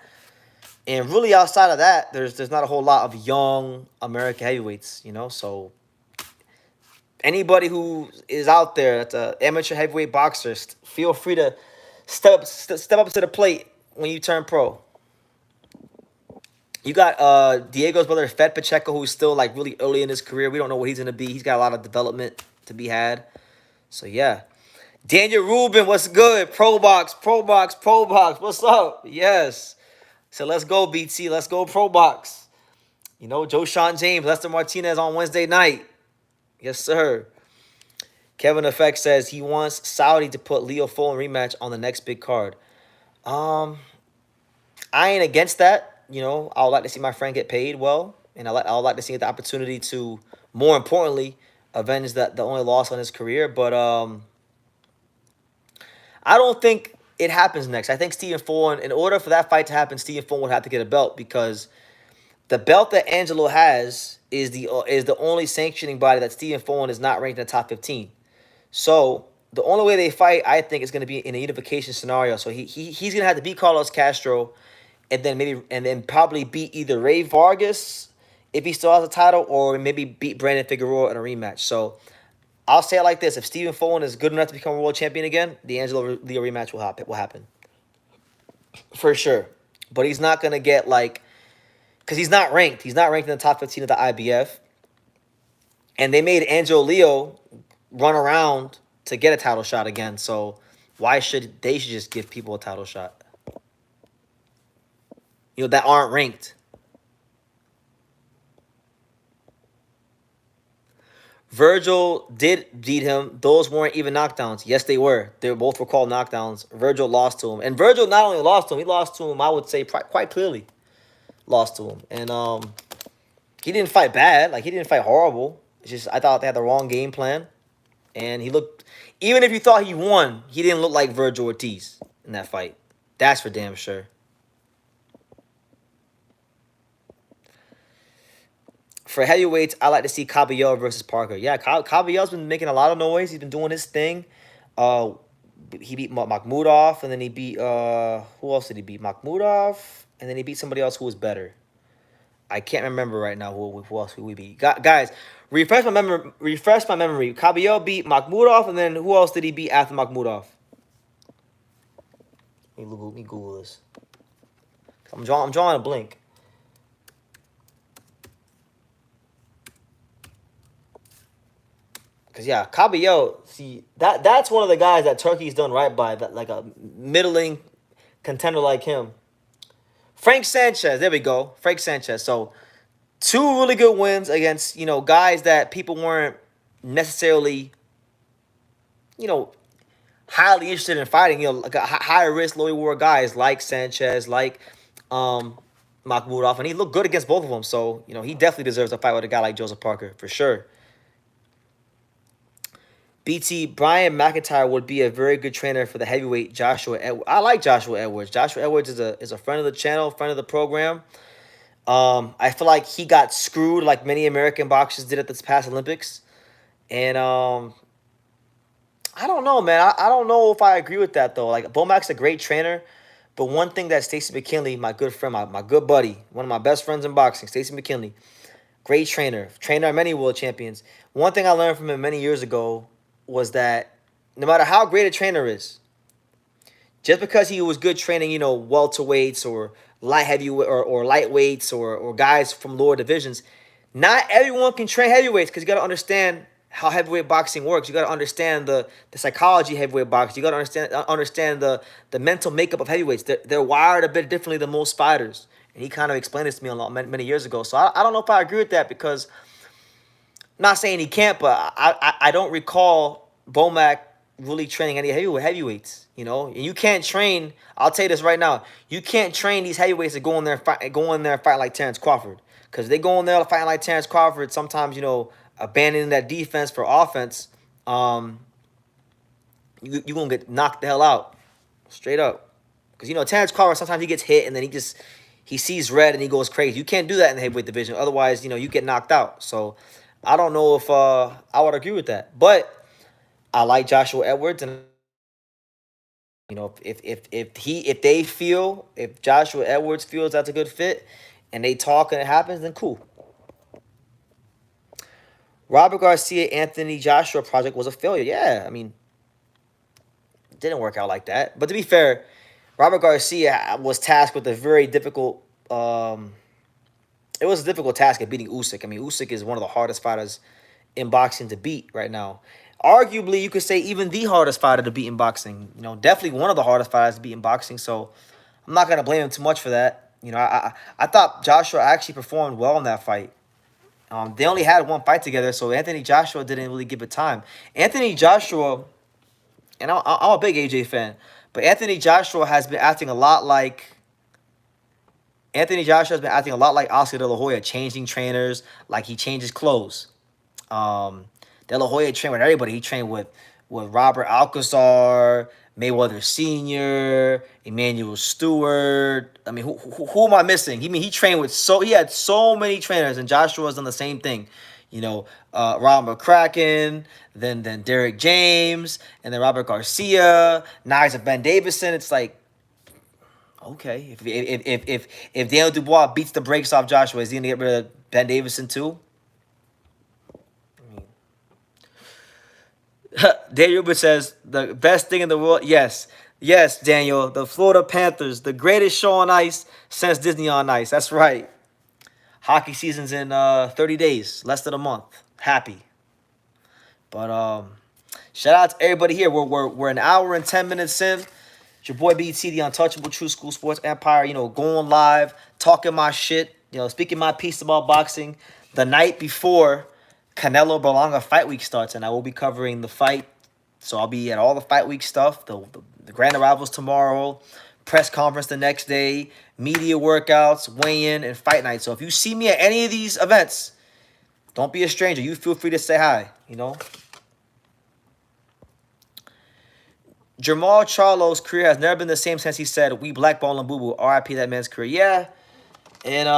And really outside of that, there's not a whole lot of young American heavyweights, so anybody who is out there that's an amateur heavyweight boxer, feel free to step up to the plate when you turn pro. You got Diego's brother, Fed Pacheco, who's still like really early in his career. We don't know what he's going to be. He's got a lot of development to be had. So, yeah. Daniel Rubin, what's good? Pro Box. What's up? Yes. So, let's go, BT. Let's go, Pro Box. Joe Sean James, Lester Martinez on Wednesday night. Yes, sir. Kevin Effect says he wants Saudi to put Leo Fulton rematch on the next big card. I ain't against that. I would like to see my friend get paid well, and I would like to see the opportunity to, more importantly, avenge the only loss on his career. But I don't think it happens next. I think Stephen Fulton, in order for that fight to happen, Stephen Fulton would have to get a belt because the belt that Angelo has is the only sanctioning body that Stephen Fulton is not ranked in the top 15. So the only way they fight, I think, is going to be in a unification scenario. So he's going to have to beat Carlos Castro, and then probably beat either Ray Vargas if he still has a title, or maybe beat Brandon Figueroa in a rematch. So I'll say it like this: if Stephen Fulton is good enough to become a world champion again, the Angelo Leo rematch will happen for sure. But he's not going to get like, because he's not ranked. He's not ranked in the top 15 of the IBF. And they made Angelo Leo run around to get a title shot again. So why should they just give people a title shot? That aren't ranked. Virgil did beat him. Those weren't even knockdowns. Yes, they were. They both were called knockdowns. Virgil lost to him. And Virgil not only lost to him, he lost to him, I would say, quite clearly. Lost to him. And he didn't fight bad. Like, he didn't fight horrible. It's just, I thought they had the wrong game plan. And he looked, even if you thought he won, he didn't look like Virgil Ortiz in that fight. That's for damn sure. For heavyweights, I like to see Caballero versus Parker. Yeah, Caballero's been making a lot of noise. He's been doing his thing. He beat Makhmudov, and then he beat, who else did he beat? Makhmudov, and then he beat somebody else who was better. I can't remember right now who else we beat. Guys, refresh my memory. Caballero beat Makhmudov, and then who else did he beat after Makhmudov? Let me Google this. I'm drawing a blank. Because, yeah, Caballero, see, that's one of the guys that Turkey's done right by, that like a middling contender like him. Frank Sanchez, there we go. Frank Sanchez. So, two really good wins against, guys that people weren't necessarily, highly interested in fighting. Like a higher risk, low reward guys like Sanchez, like Makhmudov. And he looked good against both of them. So, he definitely deserves a fight with a guy like Joseph Parker, for sure. BT, Brian McIntyre would be a very good trainer for the heavyweight Joshua Edwards. I like Joshua Edwards. Joshua Edwards is a friend of the channel, friend of the program. I feel like he got screwed like many American boxers did at this past Olympics. And I don't know, man. I don't know if I agree with that, though. Like, Bomac's a great trainer. But one thing that Stacey McKinley, my good friend, my good buddy, one of my best friends in boxing, Stacey McKinley, great trainer. Trainer of many world champions. One thing I learned from him many years ago was that no matter how great a trainer is, just because he was good training, welterweights or light heavyweight or lightweights or guys from lower divisions, not everyone can train heavyweights, because you got to understand how heavyweight boxing works. You got to understand the psychology of heavyweight boxing. You got to understand the mental makeup of heavyweights. They're wired a bit differently than most fighters. And he kind of explained this to me many years ago. So I don't know if I agree with that, because I'm not saying he can't, but I don't recall Bomac really training any heavyweights, And you can't train, I'll tell you this right now, you can't train these heavyweights to go in there and fight like Terrence Crawford. Because they go in there fighting like Terrence Crawford, sometimes, abandoning that defense for offense, you're going to get knocked the hell out. Straight up. Because, Terrence Crawford, sometimes he gets hit and then he sees red and he goes crazy. You can't do that in the heavyweight division. Otherwise, you get knocked out. So I don't know if I would agree with that. But I like Joshua Edwards, and if Joshua Edwards feels that's a good fit and they talk and it happens, then cool. Robert Garcia, Anthony Joshua project was a failure. Yeah, I mean, it didn't work out like that. But to be fair, Robert Garcia was tasked with a very difficult it was a difficult task of beating Usyk. I mean, Usyk is one of the hardest fighters in boxing to beat right now. Arguably, you could say even the hardest fighter to beat in boxing. Definitely one of the hardest fighters to beat in boxing. So I'm not going to blame him too much for that. I thought Joshua actually performed well in that fight. They only had one fight together, so Anthony Joshua didn't really give it time. Anthony Joshua, and I'm a big AJ fan, but Anthony Joshua has been acting a lot like Oscar De La Hoya, changing trainers, like he changes clothes. De La Hoya trained with everybody. He trained with Robert Alcazar, Mayweather Sr., Emmanuel Stewart. I mean, who am I missing? He trained with he had so many trainers, and Joshua's done the same thing. You know, Robert McCracken, then Derek James, and then Robert Garcia. Now he's a Ben Davison. It's like, okay, if Daniel Dubois beats the brakes off Joshua, is he gonna get rid of Ben Davison too? Daniel Rubin says the best thing in the world. Yes, yes, Daniel. The Florida Panthers, the greatest show on ice since Disney on Ice. That's right. Hockey season's in 30 days, less than a month. Happy, but shout out to everybody here. We're an hour and 10 minutes in. It's your boy BT, the untouchable True School Sports Empire. You know, going live, talking my shit. You know, speaking my piece about boxing the night before Canelo-Berlanga fight week starts, and I will be covering the fight. So I'll be at all the fight week stuff, the grand arrivals tomorrow, press conference the next day, media workouts, weigh-in, and fight night. So if you see me at any of these events, don't be a stranger. You feel free to say hi, you know. Jamal Charlo's career has never been the same since he said, "We blackball and boo-boo. R.I.P. that man's career." Yeah, and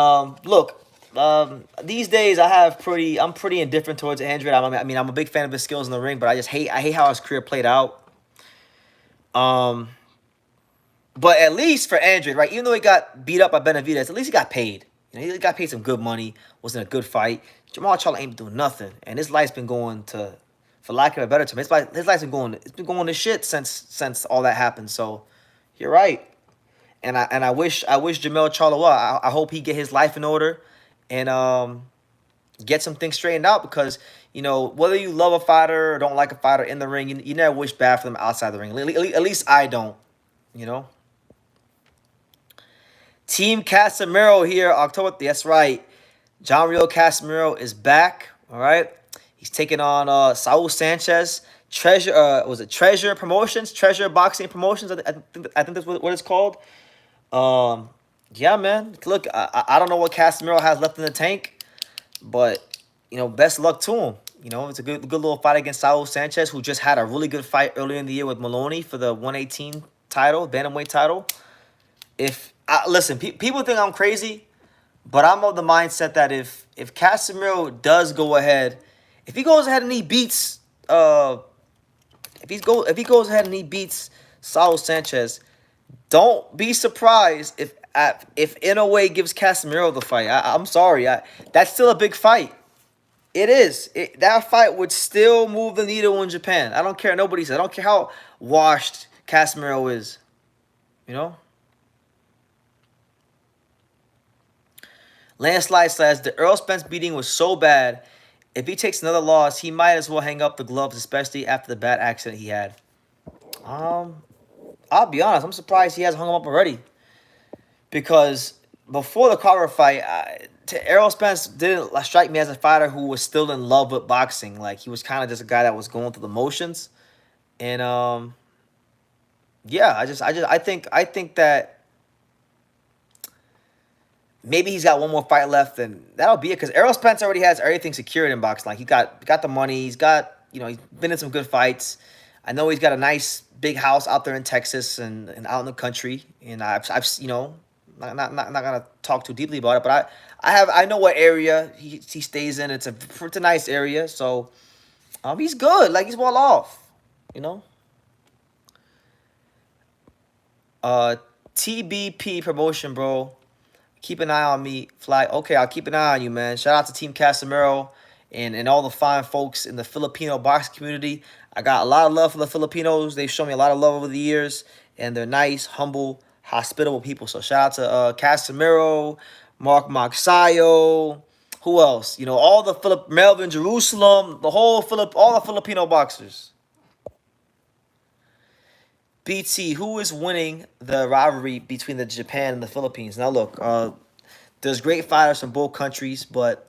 look, these days I'm pretty indifferent towards Andrew. I mean, I'm a big fan of his skills in the ring, but I hate how his career played out. But at least for Andrew, right? Even though he got beat up by Benavidez, at least he got paid. You know, he got paid some good money. Was in a good fight. Jamal Charlo ain't doing nothing, and his life's been going to, for lack of a better term, his life's been going. It's been going to shit since all that happened. So, you're right. And I wish Jamel Charlo well. I hope he get his life in order, and get some things straightened out, because you know, whether you love a fighter or don't like a fighter in the ring, you never wish bad for them outside the ring. At least I don't. You know. Team Casemiro here, October. That's right. John Rio Casemiro is back. All right. He's taking on Saul Sanchez. Treasure. Was it Treasure Promotions? Treasure Boxing Promotions. I think that's what it's called. Yeah, man. Look, I don't know what Casemiro has left in the tank, but you know, best luck to him. You know, it's a good little fight against Saul Sanchez, who just had a really good fight earlier in the year with Maloney for the 118 title, bantamweight title. Listen, people think I'm crazy, but I'm of the mindset that if Casemiro does go ahead, if he goes ahead and he beats if he goes ahead and he beats Saul Sanchez, don't be surprised if Inoue gives Casemiro the fight. I'm sorry, that's still a big fight. It is. That fight would still move the needle in Japan. I don't care. Nobody said. I don't care how washed Casemiro is. You know. Landslide says the Earl Spence beating was so bad. If he takes another loss, he might as well hang up the gloves, especially after the bad accident he had. I'll be honest. I'm surprised he hasn't hung him up already. Because before the Carver fight, Errol Spence didn't strike me as a fighter who was still in love with boxing. Like, he was kind of just a guy that was going through the motions. And yeah, I think that maybe he's got one more fight left, and that'll be it. Because Errol Spence already has everything secured in boxing. Like, he got the money. He's got, you know, he's been in some good fights. I know he's got a nice big house out there in Texas and out in the country. And I've you know, not gonna talk too deeply about it, but I know what area he stays in. It's a nice area, so he's good. Like, he's well off, you know. TBP promotion, bro. Keep an eye on me, Fly. Okay, I'll keep an eye on you, man. Shout out to Team Casemiro and all the fine folks in the Filipino boxing community. I got a lot of love for the Filipinos. They've shown me a lot of love over the years, and they're nice, humble, hospitable people. So shout out to Casemiro, Mark Magsayo. Who else? You know, all the Melvin Jerusalem, all the Filipino boxers. BT, who is winning the rivalry between the Japan and the Philippines? Now, look, there's great fighters from both countries, but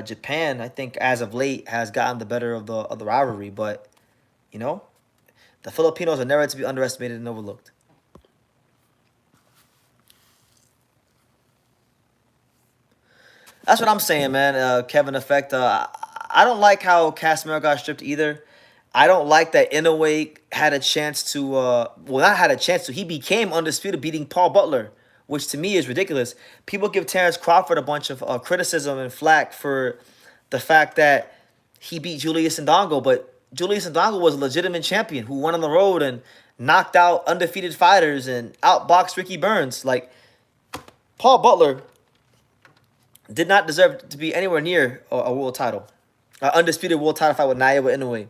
Japan, I think, as of late, has gotten the better of the rivalry. But, you know, the Filipinos are never to be underestimated and overlooked. That's what I'm saying, man. Kevin Effect. I don't like how Casemiro got stripped either. I don't like that Inoue had a chance to, not had a chance to, he became undisputed beating Paul Butler, which to me is ridiculous. People give Terrence Crawford a bunch of criticism and flack for the fact that he beat Julius Ndongo, but Julius Ndongo was a legitimate champion who went on the road and knocked out undefeated fighters and outboxed Ricky Burns. Like, Paul Butler did not deserve to be anywhere near a world title, an undisputed world title fight with Naoya Inoue.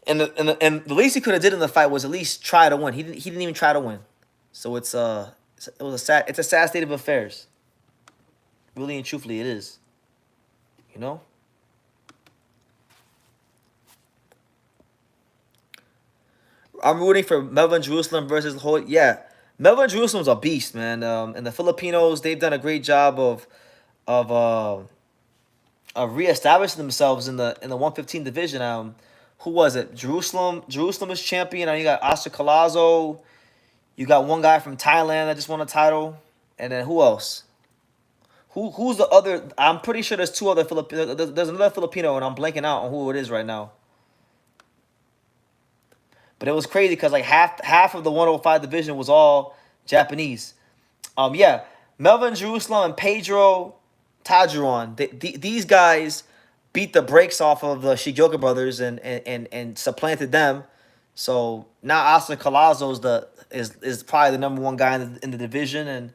And the least he could have did in the fight was at least try to win. He didn't even try to win. So it's a sad state of affairs. Really and truthfully, it is. You know. I'm rooting for Melvin Jerusalem versus Hoyt. Yeah, Melvin Jerusalem's a beast, man. And the Filipinos, they've done a great job of uh reestablishing themselves in the 115 division. Who was it? Jerusalem is champion. Now you got Oscar Collazo. You got one guy from Thailand that just won a title, and then who else? Who's the other? I'm pretty sure there's two other Filipino. There's another Filipino, and I'm blanking out on who it is right now. But it was crazy because like half of the 105 division was all Japanese. Yeah, Melvin Jerusalem and Pedro Tajuan. These guys beat the brakes off of the Shigeoka brothers and supplanted them. So now Oscar Collazo is probably the number one guy in the division, and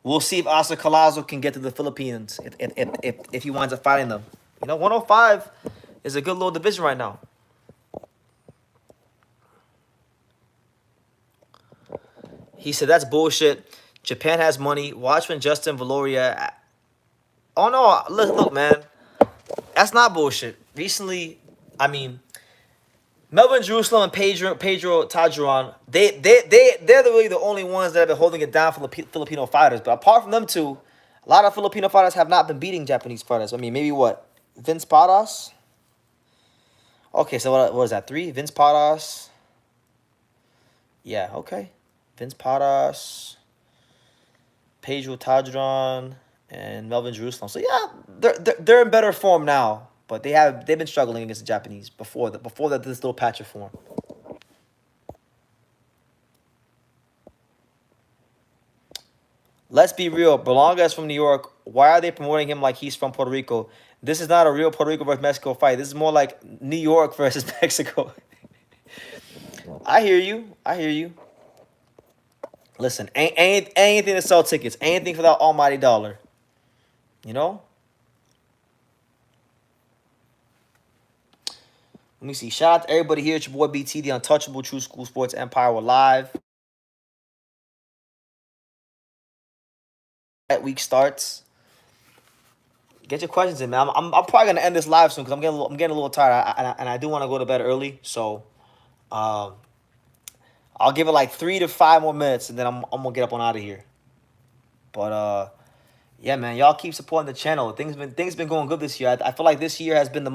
we'll see if Oscar Collazo can get to the Philippines if he winds up fighting them. 105 is a good little division right now. He said that's bullshit. Japan has money. Watch when Justin Valoria. Oh no, look, man. That's not bullshit. Recently, I mean, Melvin Jerusalem and Pedro Tajuan, they're really the only ones that have been holding it down for the Filipino fighters. But apart from them two, a lot of Filipino fighters have not been beating Japanese fighters. I mean, maybe what? Vince Paras? Okay, so what is that? 3? Vince Paras? Yeah, okay. Vince Paras, Pedro Tajuan, and Melvin Jerusalem. So yeah, they're in better form now, but they've been struggling against the Japanese before this little patch of form. Let's be real. Berlanga is from New York. Why are they promoting him like he's from Puerto Rico? This is not a real Puerto Rico versus Mexico fight. This is more like New York versus Mexico. I hear you. Listen, anything to sell tickets. Anything for that almighty dollar. Let me see. Shout out to everybody here. It's your boy BT, the untouchable True School Sports Empire. We're live. That week starts. Get your questions in, man. I'm probably gonna end this live soon because I'm getting a little tired. And I do want to go to bed early. So, I'll give it like 3 to 5 more minutes, and then I'm gonna get up on out of here. But yeah, man, y'all keep supporting the channel. Things been going good this year. I feel like this year has been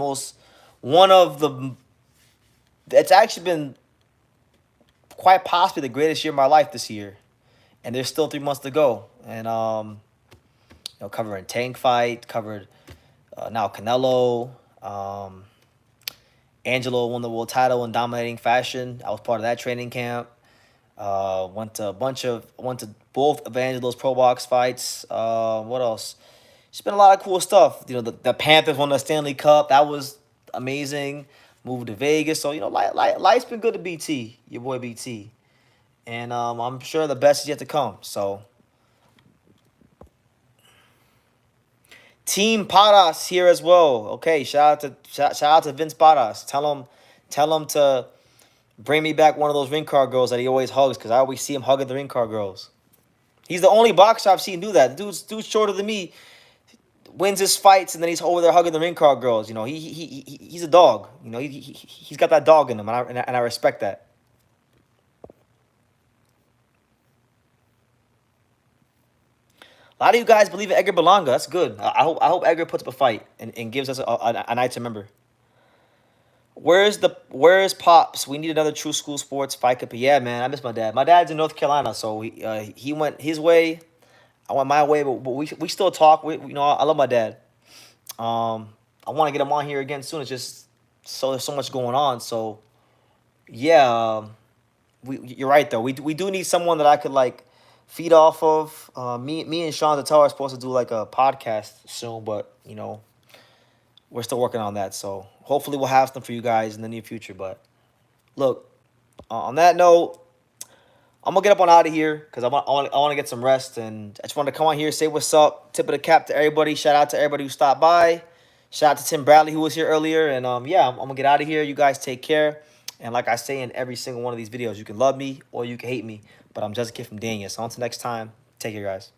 it's actually been quite possibly the greatest year of my life this year, and there's still 3 months to go. And covering Tank fight, covered now Canelo. Angelo won the world title in dominating fashion. I was part of that training camp. Went to both of Angelo's pro box fights. What else? It's been a lot of cool stuff. The Panthers won the Stanley Cup. That was amazing. Moved to Vegas. So, life's been good to BT, your boy BT. And I'm sure the best is yet to come. So, Team Paras here as well. Okay, shout out to Vince Paras. Tell him to bring me back one of those ring card girls that he always hugs, because I always see him hugging the ring card girls. He's the only boxer I've seen do that. Dude's shorter than me, wins his fights, and then he's over there hugging the ring card girls. He's a dog. He's got that dog in him, and I respect that. A lot of you guys believe in Edgar Berlanga. That's good. I hope Edgar puts up a fight and gives us a night to remember. Where's Pops? We need another True School Sports fight cup. Yeah, man, I miss my dad. My dad's in North Carolina, so he went his way. I went my way, but we still talk. I love my dad. I want to get him on here again soon. It's just so there's so much going on. So yeah, you're right though. We do need someone that I could like feed off of. Me and Sean Tatar are supposed to do like a podcast soon, but you know we're still working on that. So hopefully we'll have some for you guys in the near future. But look, on that note, I'm gonna get up on out of here because I want to get some rest, and I just want to come on here, say what's up, tip of the cap to everybody, shout out to everybody who stopped by, shout out to Tim Bradley who was here earlier, and yeah, I'm gonna get out of here. You guys take care, and like I say in every single one of these videos, you can love me or you can hate me, but I'm just a kid from Daniel. So until next time, take care, guys.